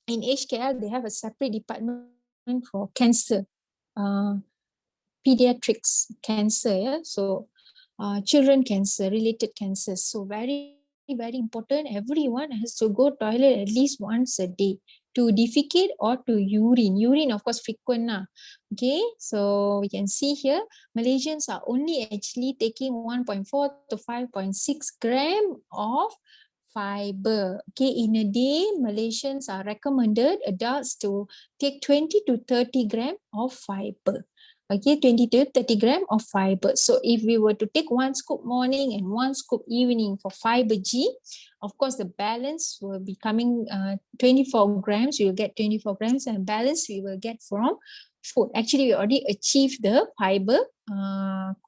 In HKL, they have a separate department for cancer, pediatrics cancer, yeah. So children cancer, related cancers. So very, very important. Everyone has to go toilet at least once a day to defecate or to urine. Urine, of course, frequent. Okay, so we can see here, Malaysians are only actually taking 1.4 to 5.6 gram of fiber. Okay, in a day, Malaysians are recommended adults to take 20 to 30 gram of fiber. Okay, 20 to 30 gram of fiber. So if we were to take one scoop morning and one scoop evening for Fiber G, of course, the balance will be coming 24 grams. We will get 24 grams, and balance we will get from food. Actually, we already achieved the fiber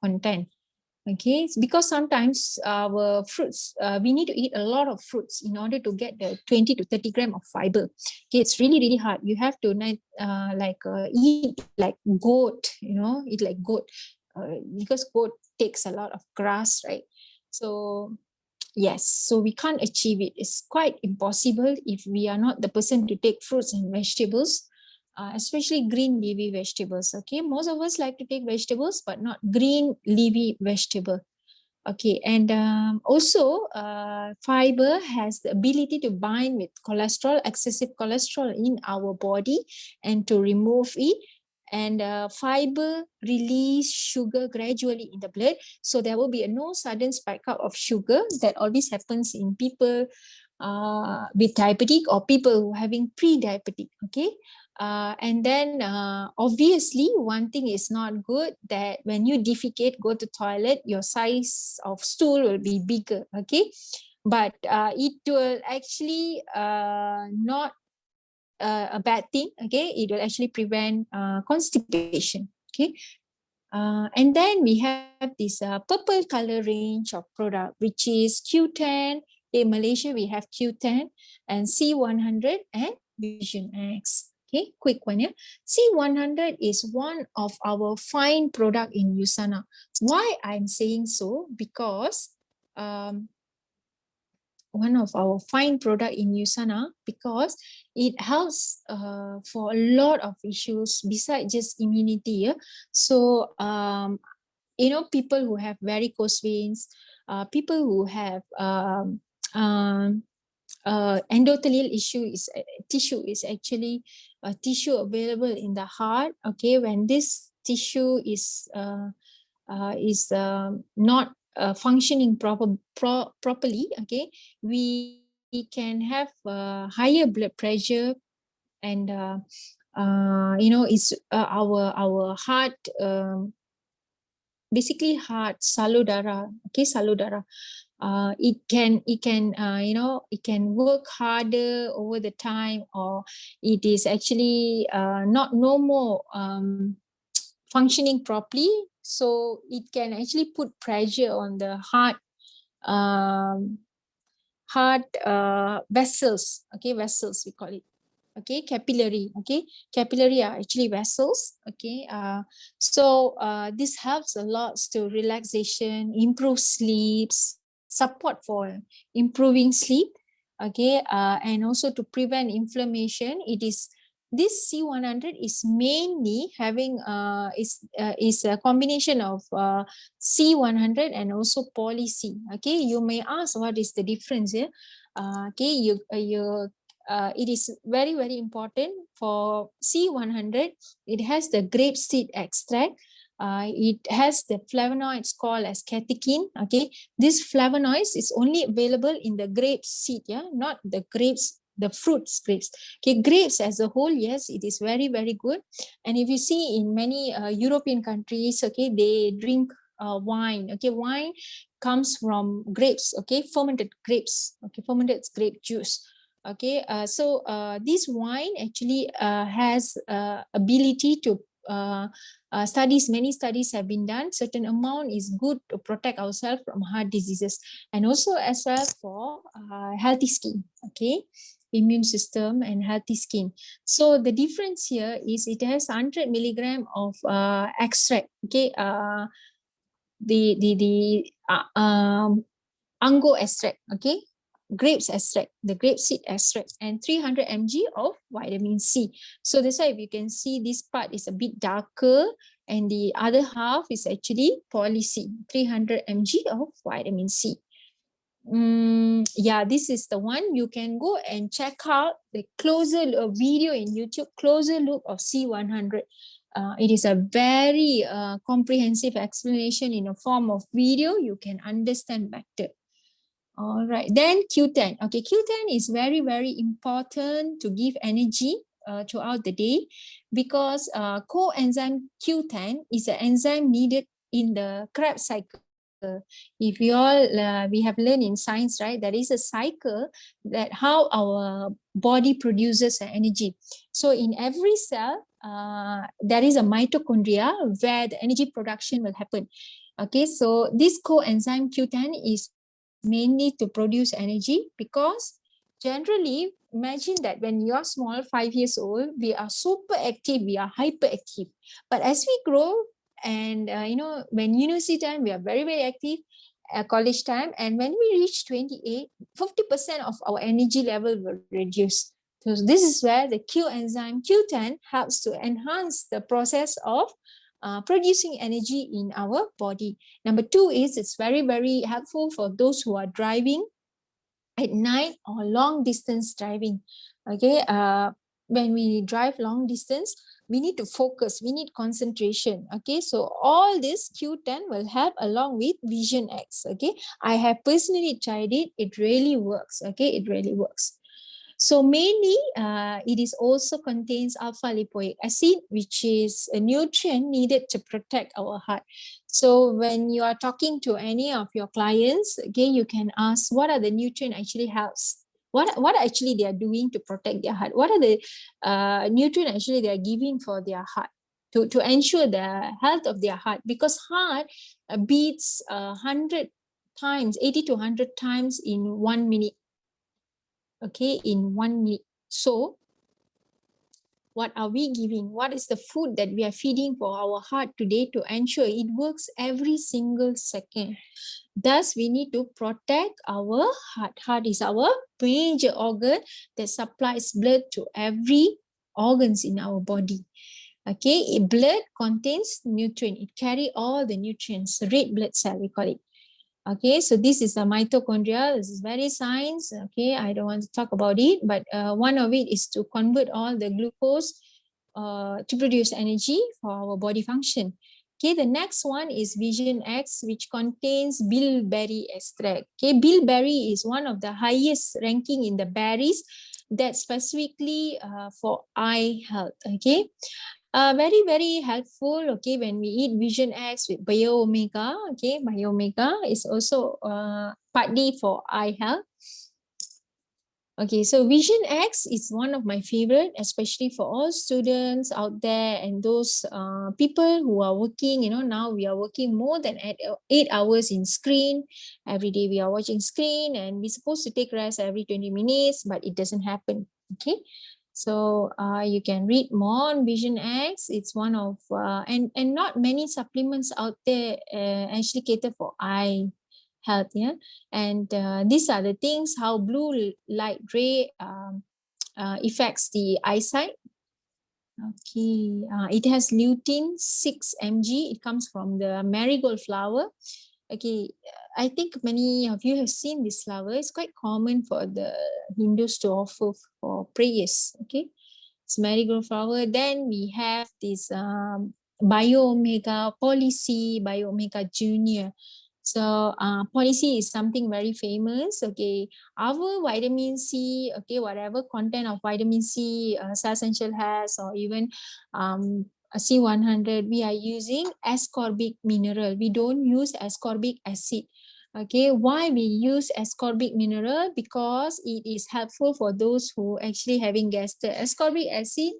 content. Okay, because sometimes our fruits, we need to eat a lot of fruits in order to get the 20 to 30 gram of fiber. Okay, it's really, really hard. You have to eat like goat, eat like goat, because goat takes a lot of grass, right? So yes, so we can't achieve it. It's quite impossible if we are not the person to take fruits and vegetables. Especially green leafy vegetables. Okay, most of us like to take vegetables, but not green leafy vegetable. Okay, and also fiber has the ability to bind with cholesterol, excessive cholesterol in our body, and to remove it. And fiber release sugar gradually in the blood, so there will be no sudden spike up of sugar that always happens in people with diabetic or people who are having pre-diabetic. Okay. And then obviously one thing is not good, that when you defecate, go to toilet, your size of stool will be bigger. Okay. But it will actually not a bad thing. Okay. It will actually prevent constipation. Okay. And then we have this purple color range of product, which is Q10. In Malaysia, we have Q10 and C100 and Vision X. Okay, quick one, yeah. C100 is one of our fine product in USANA. Why I'm saying so? Because one of our fine product in USANA, because it helps for a lot of issues besides just immunity. Yeah? So, people who have varicose veins, people who have endothelial tissue is actually a tissue available in the heart. Okay, when this tissue is not functioning properly, okay, we can have higher blood pressure, and it's our heart, basically heart saludara. Okay, saludara. It can work harder over the time, or it is actually not no more functioning properly, so it can actually put pressure on the um, heart vessels. Okay, vessels we call it. Okay, capillary. Okay, capillary are actually vessels. Okay, so this helps a lot to relaxation, improve sleeps, support for improving sleep. Okay, and also to prevent inflammation. It is this C100 is mainly having is a combination of C100 and also poly C. Okay, you may ask what is the difference here. Okay, it is very, very important for C100. It has the grape seed extract. It has the flavonoids called as catechin. Okay, this flavonoids is only available in the grape seed, yeah, not the grapes, the fruits grapes. Okay, grapes as a whole, yes, it is very, very good. And if you see in many European countries, okay, they drink wine. Okay, wine comes from grapes. Okay, fermented grapes. Okay, fermented grape juice. Okay, so this wine actually has ability to many studies have been done. Certain amount is good to protect ourselves from heart diseases, and also as well for healthy skin. Okay, immune system and healthy skin. So the difference here is it has 100 milligram of extract. Okay, the ango extract. Okay, grapes extract, the grape seed extract, and 300 mg of vitamin C. So that's why if you can see this part is a bit darker, and the other half is actually poly C, 300 mg of vitamin C. Yeah, this is the one. You can go and check out the closer video in YouTube, closer look of C100. It is a very comprehensive explanation in a form of video. You can understand better. All right, then Q10. Okay, Q10 is very, very important to give energy throughout the day, because coenzyme Q10 is an enzyme needed in the Krebs cycle. If you all, we have learned in science, right? There is a cycle that how our body produces energy. So in every cell, there is a mitochondria where the energy production will happen. Okay, so this coenzyme Q10 is mainly to produce energy, because generally imagine that when you are small, 5 years old, we are super active, we are hyperactive. But as we grow, and when university time, we are very, very active, college time, and when we reach 28, 50% of our energy level will reduce. So this is where the Q enzyme Q10 helps to enhance the process of producing energy in our body. Number two is it's very, very helpful for those who are driving at night or long distance driving. Okay, when we drive long distance, we need to focus, we need concentration. Okay, so all this Q10 will help along with Vision X. Okay, I have personally tried it, it really works. Okay, it really works. So mainly, it is also contains alpha lipoic acid, which is a nutrient needed to protect our heart. So when you are talking to any of your clients, okay, you can ask what are the nutrient actually helps. What actually they are doing to protect their heart? What are the nutrient actually they are giving for their heart to ensure the health of their heart? Because heart beats 100 times, 80 to 100 times in 1 minute. Okay, in 1 minute. So what are we giving? What is the food that we are feeding for our heart today to ensure it works every single second? Thus, we need to protect our heart. Heart is our major organ that supplies blood to every organs in our body. Okay, blood contains nutrient. It carry all the nutrients, red blood cell, we call it. Okay, so this is a mitochondria. This is very science. Okay, I don't want to talk about it, but one of it is to convert all the glucose to produce energy for our body function. Okay, the next one is Vision X, which contains bilberry extract. Okay, bilberry is one of the highest ranking in the berries that specifically for eye health. Okay, very, very helpful. Okay, when we eat Vision X with Bio Omega, okay, Bio Omega is also partly for eye health. Okay, so Vision X is one of my favorite, especially for all students out there and those people who are working. You know, now we are working more than 8 hours in screen. Every day we are watching screen and we're supposed to take rest every 20 minutes, but it doesn't happen. Okay, so you can read more on Vision X. It's one of, and not many supplements out there actually cater for eye health. Yeah, and these are the things how blue light ray affects the eyesight. Okay, it has lutein 6 mg. It comes from the marigold flower. Okay, I think many of you have seen this flower. It's quite common for the Hindus to offer for prayers. Okay, it's marigold flower. Then we have this Bio Omega Policy, Bio Omega Junior. So Policy is something very famous. Okay, our vitamin C, okay, whatever content of vitamin C Star Essential has, or even C100, we are using ascorbic mineral. We don't use ascorbic acid. Okay, why we use ascorbic mineral? Because it is helpful for those who actually having gastric. Ascorbic acid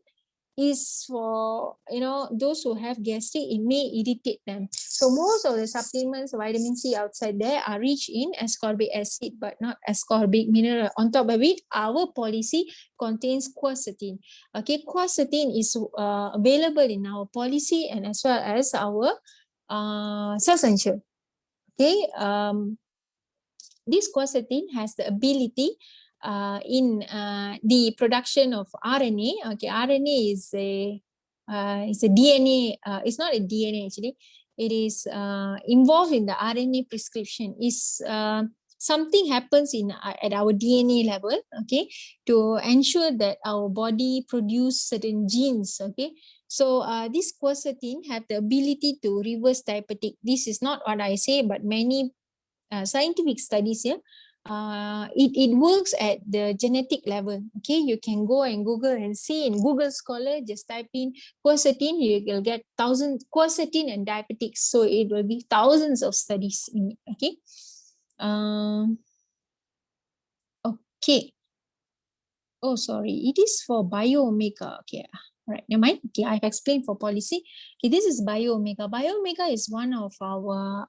is for, you know, those who have gastric, it may irritate them. So most of the supplements, vitamin C outside there are rich in ascorbic acid, but not ascorbic mineral. On top of it, our Policy contains quercetin. Okay, quercetin is available in our Policy and as well as our Star Essential. Okay, this quercetin has the ability in the production of RNA. Okay, RNA is a DNA. It's not a DNA actually. It is involved in the RNA prescription. Is something happens in at our DNA level. Okay, to ensure that our body produce certain genes. Okay, so this quercetin have the ability to reverse diabetic. This is not what I say, but many scientific studies here. It works at the genetic level. Okay, you can go and Google and see in Google Scholar, just type in quercetin, you will get thousands quercetin and diabetics. So it will be thousands of studies in it. Okay. Okay. Oh, sorry. It is for Bio Omega. Okay. All right. Never mind. Okay, I've explained for Policy. Okay, this is Bio Omega. Bio Omega is one of our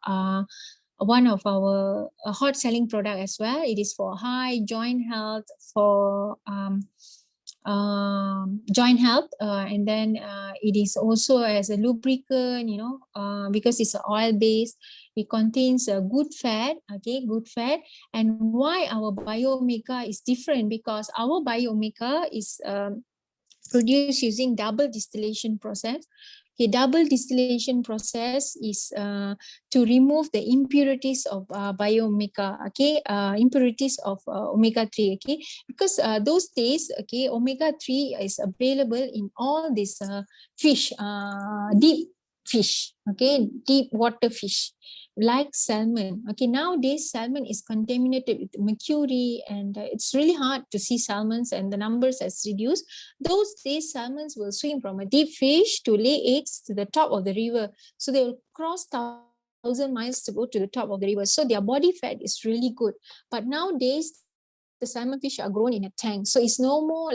hot selling product as well. It is for high joint health, for joint health, and then it is also as a lubricant, you know, because it's oil based. It contains a good fat. Okay, good fat. And why our Bio Omega is different? Because our Bio Omega is produced using double distillation process. Okay, double distillation process is to remove the impurities of bio-omega, okay, impurities of omega-3, okay, because those days, okay, omega-3 is available in all these fish, deep fish, okay, deep water fish, like salmon. Okay, nowadays salmon is contaminated with mercury, and it's really hard to see salmons, and the numbers has reduced. Those days salmons will swim from a deep fish to lay eggs to the top of the river, so they will cross 1,000 miles to go to the top of the river, so their body fat is really good. But nowadays the salmon fish are grown in a tank, so it's no more,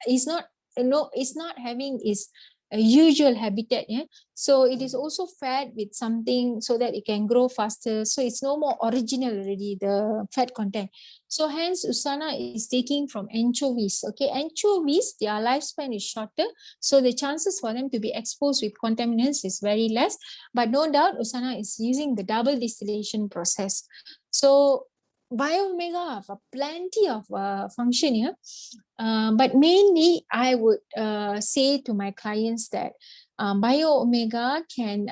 it's not, no, it's not having its usual habitat, yeah. So it is also fed with something so that it can grow faster, so it's no more original already, the fat content. So hence Usana is taking from anchovies. Okay, anchovies, their lifespan is shorter, so the chances for them to be exposed with contaminants is very less. But no doubt Usana is using the double distillation process. So bio-omega have plenty of function here, but mainly I would say to my clients that bio-omega can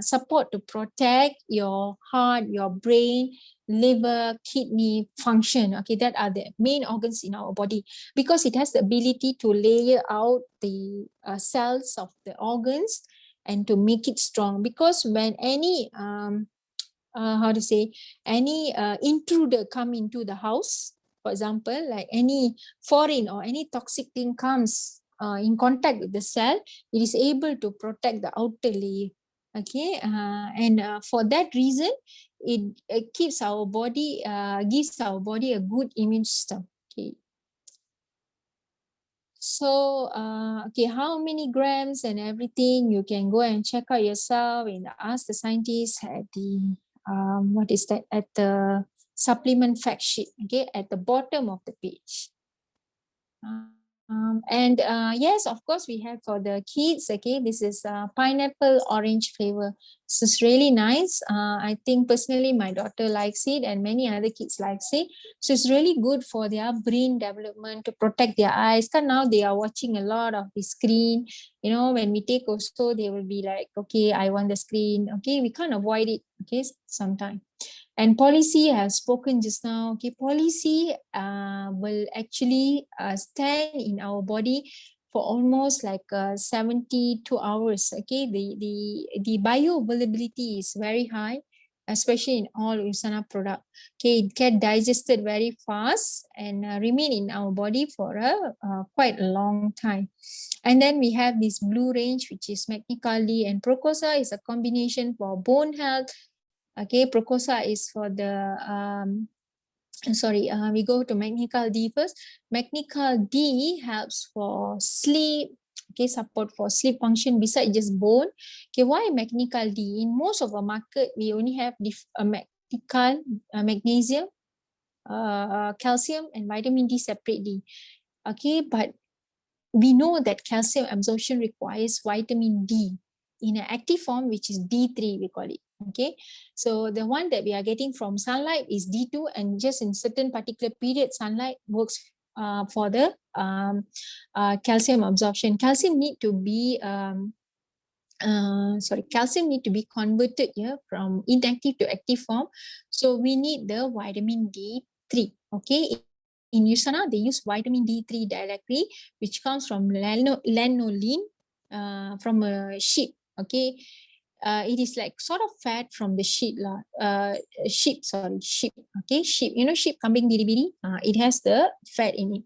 support to protect your heart, your brain, liver, kidney function. Okay, that are the main organs in our body, because it has the ability to layer out the cells of the organs and to make it strong. Because when any how to say, any intruder come into the house, for example, like any foreign or any toxic thing comes in contact with the cell, it is able to protect the outer layer. Okay, and for that reason, it keeps our body, gives our body a good immune system. Okay, so okay, how many grams and everything, you can go and check out yourself and ask the scientists at the what is that, at the supplement fact sheet, okay, at the bottom of the page. And yes, of course, we have for the kids. Okay, this is pineapple orange flavor. This is really nice. I think personally my daughter likes it, and many other kids likes it. So it's really good for their brain development, to protect their eyes. Because now they are watching a lot of the screen. You know, when we take also, they will be like, okay, I want the screen. Okay, we can't avoid it. Okay, sometimes. And policy has spoken just now. Okay, policy will actually stand in our body for almost like 72 hours. Okay, the bioavailability is very high, especially in all Usana product. Okay, it get digested very fast and remain in our body for a quite a long time. And then we have this blue range, which is Magnical D, and Procosa is a combination for bone health. Okay, Procosa is for the sorry, we go to Magnical D first. Magnical D helps for sleep. Okay, support for sleep function beside just bone. Okay, why Magnical D? In most of our market, we only have Magnical, magnesium, calcium, and vitamin D separately. Okay, but we know that calcium absorption requires vitamin D in an active form, which is D3, we call it. Okay, so the one that we are getting from sunlight is D2, and just in certain particular period, sunlight works for the calcium absorption. Calcium need to be calcium need to be converted here from inactive to active form. So we need the vitamin D3. Okay, in Usana, they use vitamin D3 directly, which comes from lanolin from a sheep. Okay, it is like sort of fat from the sheep lah. Sheep. Okay, sheep. You know, sheep kambing biri-biri. It has the fat in it.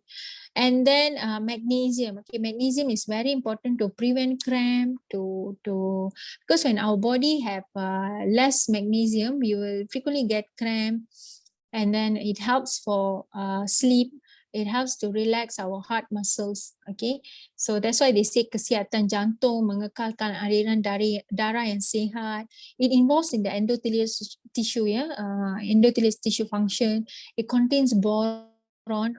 And then magnesium. Okay, magnesium is very important to prevent cramp, because when our body have less magnesium, we will frequently get cramp. And then it helps for sleep. It helps to relax our heart muscles. Okay, so that's why they say kesihatan jantung, mengekalkan aliran darah yang sihat. It involves in the endothelial tissue, endothelial tissue function. It contains boron.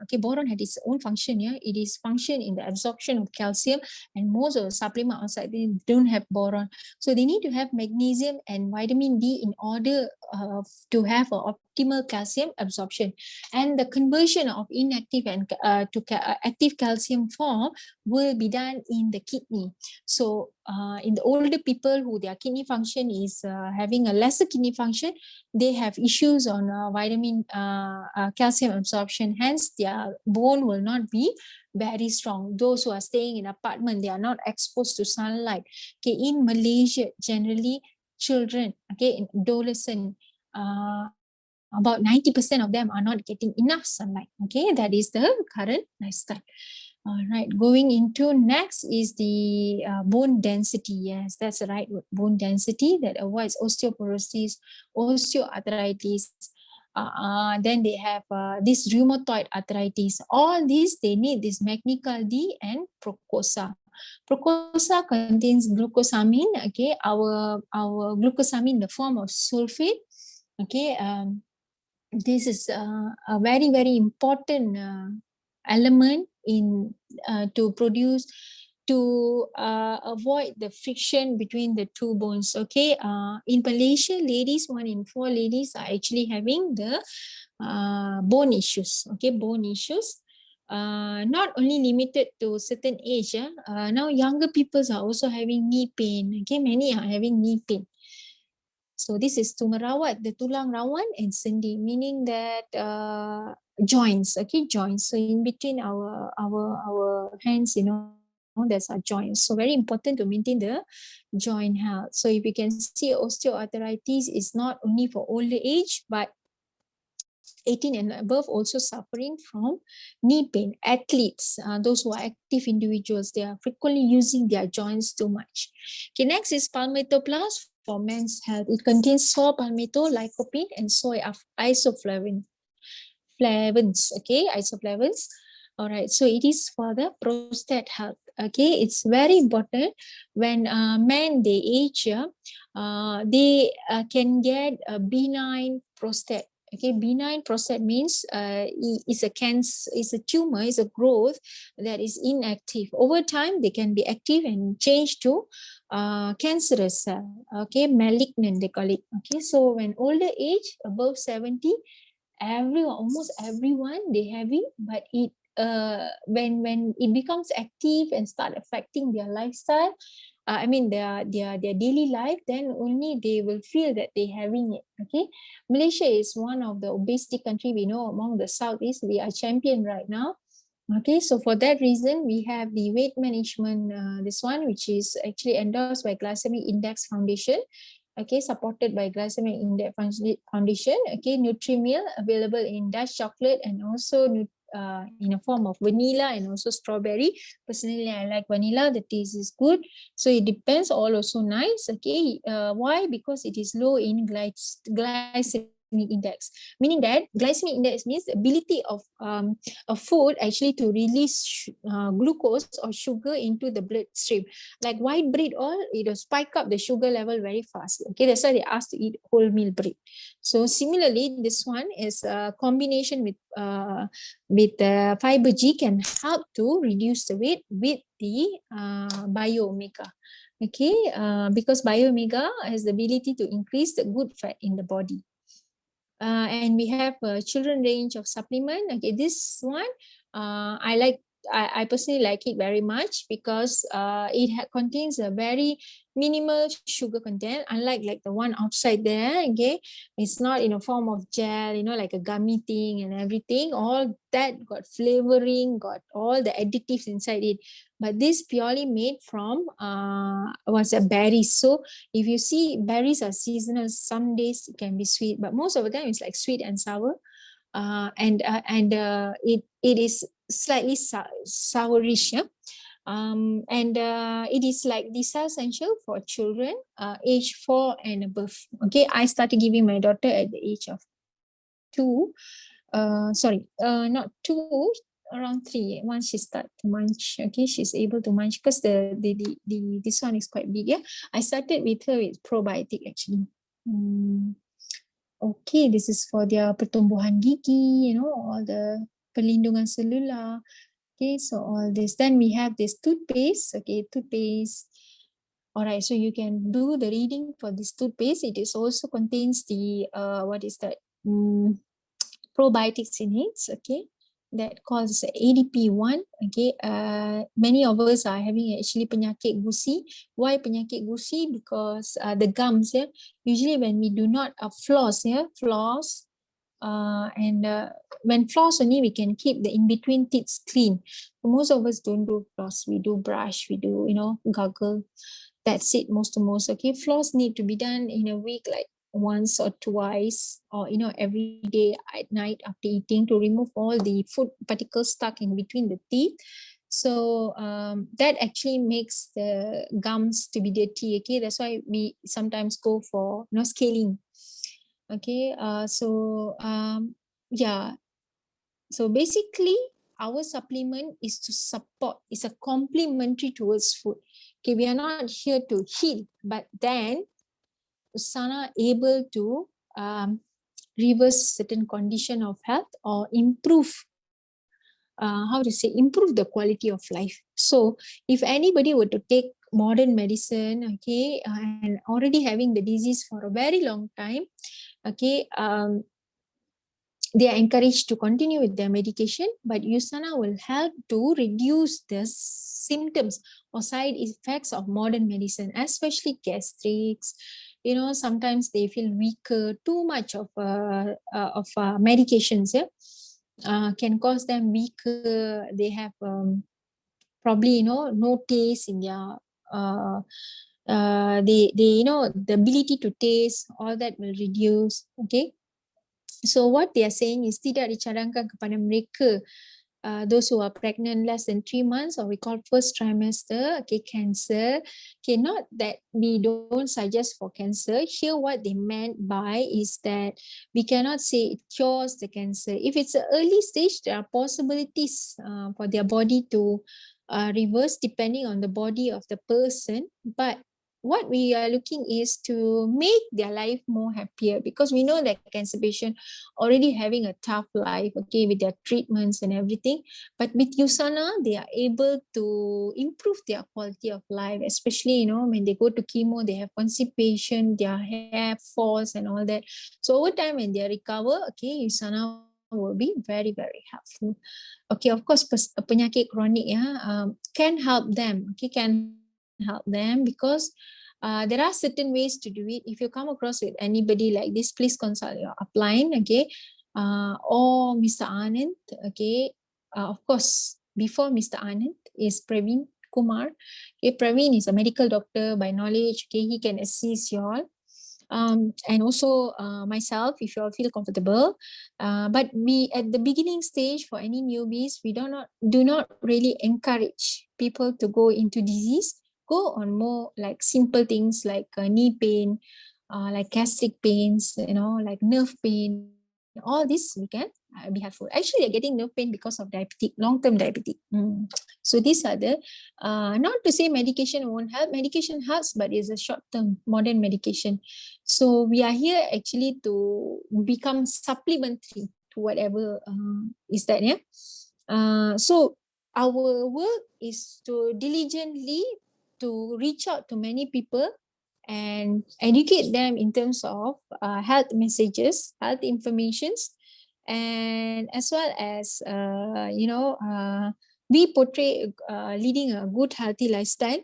Okay, boron had its own function. It is function in the absorption of calcium, and most of the supplement outside they don't have boron. So they need to have magnesium and vitamin D in order to have an optimal calcium absorption, and the conversion of inactive and to active calcium form will be done in the kidney. So in the older people who their kidney function is having a lesser kidney function, they have issues on calcium absorption, hence their bone will not be very strong. Those who are staying in apartment, they are not exposed to sunlight. Okay, in Malaysia, generally children, okay, in adolescent, about 90% of them are not getting enough sunlight. Okay, that is the current lifestyle. All right, going into next is the bone density. Yes, that's the right word, bone density, that avoids osteoporosis, osteoarthritis. Then they have this rheumatoid arthritis. All these, they need this Magnical D and Procosa. Procosa contains glucosamine. Okay, our glucosamine in the form of sulfate. Okay, this is a very, very important element in to produce, to avoid the friction between the two bones. Okay, in Malaysia, ladies, 1 in 4 ladies are actually having the bone issues. Okay, bone issues. Not only limited to certain age. Now younger people are also having knee pain. Okay, many are having knee pain. So this is to merawat the tulang rawan and sendi, meaning that joints, okay, joints. So in between our hands, there's our joints. So very important to maintain the joint health. So if you can see, osteoarthritis is not only for older age, but 18 and above also suffering from knee pain. Athletes, those who are active individuals, they are frequently using their joints too much. Okay, next is Palmetto Plus for men's health. It contains soy palmetto, lycopene, and soy isoflavone. Okay, isoflavones. All right, so it is for the prostate health. Okay, it's very important when men they age, they can get a benign prostate. Okay, benign prostate means it's a cancer, it's a tumor, it's a growth that is inactive. Over time, they can be active and change to cancerous cell. Okay, malignant they call it. Okay, so when older age, above 70, almost everyone they have it, but it when it becomes active and start affecting their lifestyle, their daily life, then only they will feel that they having it. Okay, Malaysia is one of the obesity country we know among the Southeast. We are champion right now. Okay, so for that reason, we have the weight management, this one, which is actually endorsed by Glycemic Index Foundation. Okay, supported by Glycemic Index Foundation. Okay, Nutri-Meal available in Dutch chocolate and also in a form of vanilla and also strawberry. Personally, I like vanilla. The taste is good. So it depends. All also nice. Okay, why? Because it is low in glycemic index, meaning that glycemic index means the ability of a food actually to release glucose or sugar into the bloodstream. Like white bread, all it will spike up the sugar level very fast. Okay, that's why they ask to eat wholemeal bread. So similarly, this one is a combination with Fiber G can help to reduce the weight with the Bio Omega. Okay, because Bio Omega has the ability to increase the good fat in the body. And we have a children range of supplement. Okay, this one I personally like it very much because it contains a very minimal sugar content, unlike like the one outside there. Okay, it's not in a form of gel, like a gummy thing and everything. All that got flavoring, got all the additives inside it. But this purely made from berries. So if you see, berries are seasonal. Some days it can be sweet, but most of the time it's like sweet and sour. It is slightly sourish, yeah? And it is like this essential for children age 4 and above. Okay, I started giving my daughter at the age of 2. Not 2, around 3. Once she start to munch, okay, she's able to munch because the this one is quite big. Yeah, I started with her with probiotic actually. Okay, this is for their pertumbuhan gigi, all the perlindungan selular. Okay, so all this. Then we have this toothpaste. Okay, toothpaste. All right, so you can do the reading for this toothpaste. It is also contains the what is that? probiotics in it, okay, that causes ADP1. Okay, many of us are having actually penyakit gusi. Why penyakit gusi? Because the gums, yeah, usually when we do not floss, yeah, floss, and when floss only we can keep the in between teeth clean. Most of us don't do floss, we do brush, we do, you know, gargle. That's it, most. Okay, floss need to be done in a week, like once or twice, or you know, every day at night after eating, to remove all the food particles stuck in between the teeth. So that actually makes the gums to be dirty. Okay, that's why we sometimes go for, you know, scaling. Okay, yeah, so basically our supplement is to support, it's a complementary towards food. Okay, we are not here to heal, but then Usana able to reverse certain condition of health or improve, how to say, improve the quality of life. So if anybody were to take modern medicine, okay, and already having the disease for a very long time, okay, they are encouraged to continue with their medication, but Usana will help to reduce the symptoms or side effects of modern medicine, especially gastrics. You know, sometimes they feel weaker, too much of medications, yeah, can cause them weaker. They have probably, you know, no taste in their they, you know, the ability to taste, all that will reduce. Okay, so what they are saying is tidak dicadangkan kepada mereka, those who are pregnant less than 3 months, or we call first trimester, okay, cancer. Okay, not that we don't suggest for cancer. Here what they meant by is that we cannot say it cures the cancer. If it's an early stage, there are possibilities for their body to reverse depending on the body of the person. But what we are looking is to make their life more happier, because we know that cancer patient already having a tough life, okay, with their treatments and everything. But with Usana, they are able to improve their quality of life, especially, you know, when they go to chemo, they have constipation, their hair falls and all that. So over time when they recover, okay, Usana will be very, very helpful. Okay, of course, penyakit kronik, yeah, can help them, okay, can help them, because there are certain ways to do it. If you come across with anybody like this, please consult your upline, okay, or Mr. Anand, okay. Of course, before Mr. Anand is Praveen Kumar. Okay, Praveen is a medical doctor by knowledge. Okay, he can assist you all. And also myself, if you all feel comfortable. But we, at the beginning stage, for any newbies, we do not really encourage people to go into disease. Go on more like simple things like knee pain, like gastric pains, you know, like nerve pain. All this we can be helpful. Actually, they're getting nerve pain because of diabetic, long-term diabetic. So these are the, not to say medication won't help. Medication helps, but it's a short-term modern medication. So we are here actually to become supplementary to whatever is that, yeah. So our work is to diligently to reach out to many people and educate them in terms of health messages, health informations, and as well as we portray leading a good healthy lifestyle.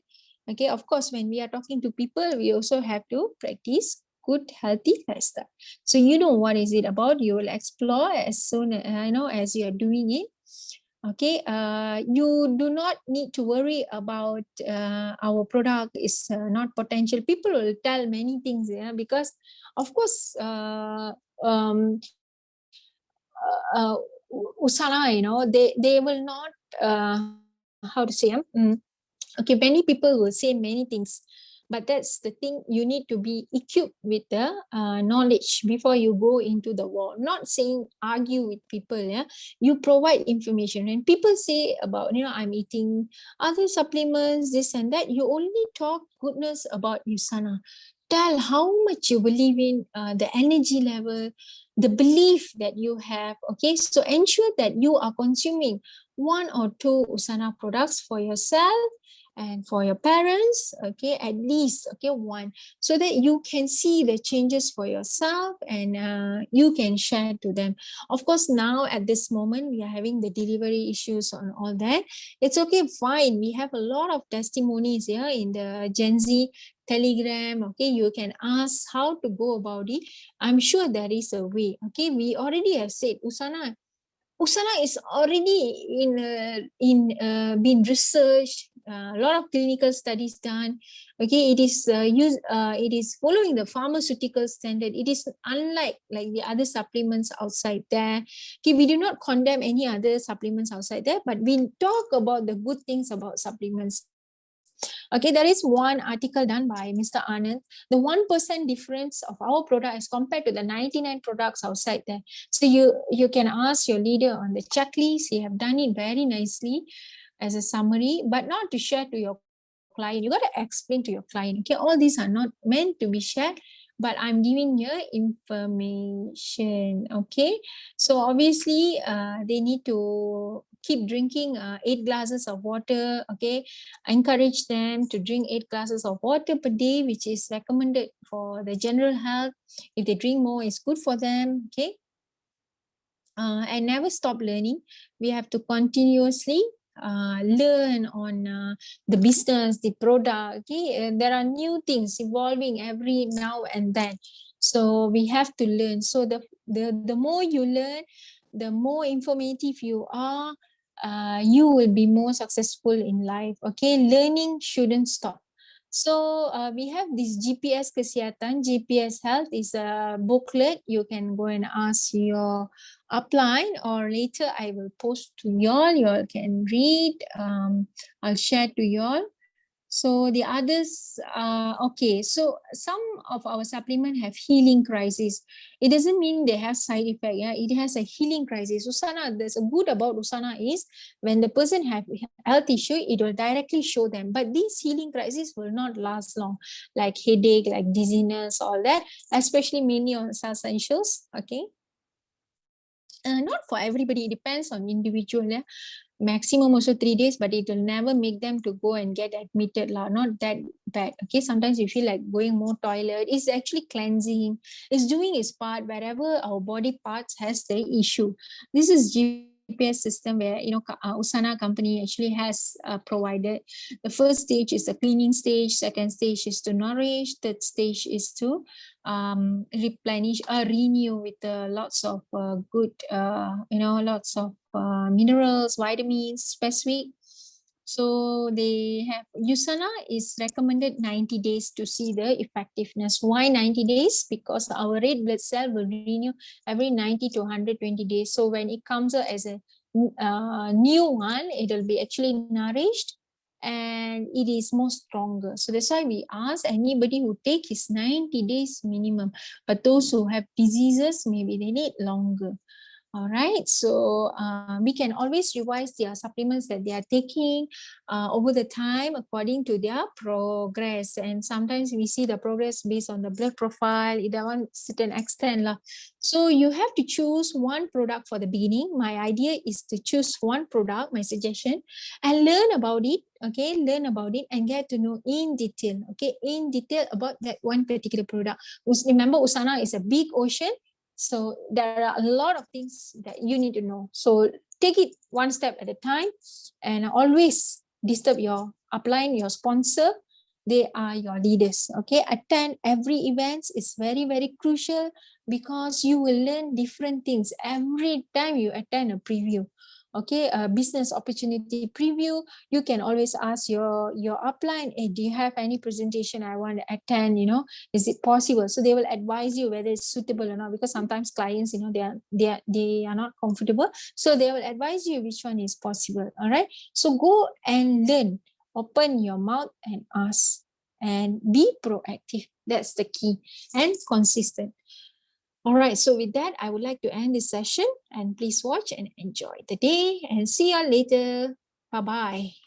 Okay, of course, when we are talking to people, we also have to practice good healthy lifestyle. So you know what is it about, you will explore as soon as you are doing it. Okay, you do not need to worry about our product is not potential. People will tell many things, yeah, because of course uh, Usana, they will not how to say, okay, many people will say many things, but that's the thing, you need to be equipped with the knowledge before you go into the war. Not saying argue with people, yeah, you provide information. When people say about, I'm eating other supplements, this and that, you only talk goodness about Usana. Tell how much you believe in, the energy level, the belief that you have. Okay, so ensure that you are consuming one or two Usana products for yourself and for your parents, okay, at least, okay, one, so that you can see the changes for yourself and you can share to them. Of course, now at this moment, we are having the delivery issues on all that. It's okay, fine. We have a lot of testimonies here in the Gen Z Telegram. Okay, you can ask how to go about it. I'm sure there is a way. Okay, we already have said, Usana is already been researched. A lot of clinical studies done. Okay, it is following the pharmaceutical standard. It is unlike like the other supplements outside there. Okay, we do not condemn any other supplements outside there, but we talk about the good things about supplements. Okay, there is one article done by Mr. Anand, the 1% difference of our product as compared to the 99 products outside there. So you can ask your leader on the checklist. He have done it very nicely as a summary, but not to share to your client. You got to explain to your client. Okay, all these are not meant to be shared, but I'm giving you information. Okay, so obviously they need to keep drinking 8 glasses of water. Okay, encourage them to drink 8 glasses of water per day, which is recommended for the general health. If they drink more, it's good for them. Okay, and never stop learning. We have to continuously learn on the business, the product. Okay, there are new things evolving every now and then, so we have to learn. So the more you learn, the more informative you are, you will be more successful in life. Okay, learning shouldn't stop. So we have this GPS Kesihatan. GPS Health is a booklet. You can go and ask your upline, or later I will post to y'all. Y'all can read. I'll share to y'all. So the others, okay. So some of our supplement have healing crisis. It doesn't mean they have side effect. Yeah, it has a healing crisis. Usana, there's a good about Usana is when the person have health issue, it will directly show them. But these healing crises will not last long, like headache, like dizziness, all that. Especially mainly on essentials. Okay. Not for everybody. It depends on individual. Yeah, maximum also 3 days, but it will never make them to go and get admitted lah. Not that bad. Okay, sometimes you feel like going more toilet. It's actually cleansing. It's doing its part wherever our body parts has the issue. This is GPS system where Usana company actually has provided. The first stage is the cleaning stage. Second stage is to nourish. Third stage is to replenish or renew with lots of good lots of minerals, vitamins, specific. So they have Usana is recommended 90 days to see the effectiveness. Why 90 days? Because our red blood cell will renew every 90 to 120 days. So when it comes out as a new one, it will be actually nourished and it is more stronger. So that's why we ask anybody who take is 90 days minimum. But those who have diseases, maybe they need longer. All right, so we can always revise their supplements that they are taking over the time according to their progress. And sometimes we see the progress based on the blood profile, either one certain extent lah. So you have to choose one product for the beginning. My idea is to choose one product, my suggestion, and learn about it. Okay, learn about it and get to know in detail. Okay, in detail about that one particular product. Remember, Usana is a big ocean. So there are a lot of things that you need to know. So take it one step at a time and always disturb your upline, your sponsor. They are your leaders. Okay, attend every event is very, very crucial because you will learn different things every time you attend a preview. Okay, a business opportunity preview, you can always ask your upline, hey, do you have any presentation I want to attend, is it possible? So they will advise you whether it's suitable or not, because sometimes clients, they are not comfortable, so they will advise you which one is possible. All right, so go and learn, open your mouth and ask and be proactive. That's the key, and consistent. All right, so with that, I would like to end this session, and please watch and enjoy the day and see you all later. Bye-bye.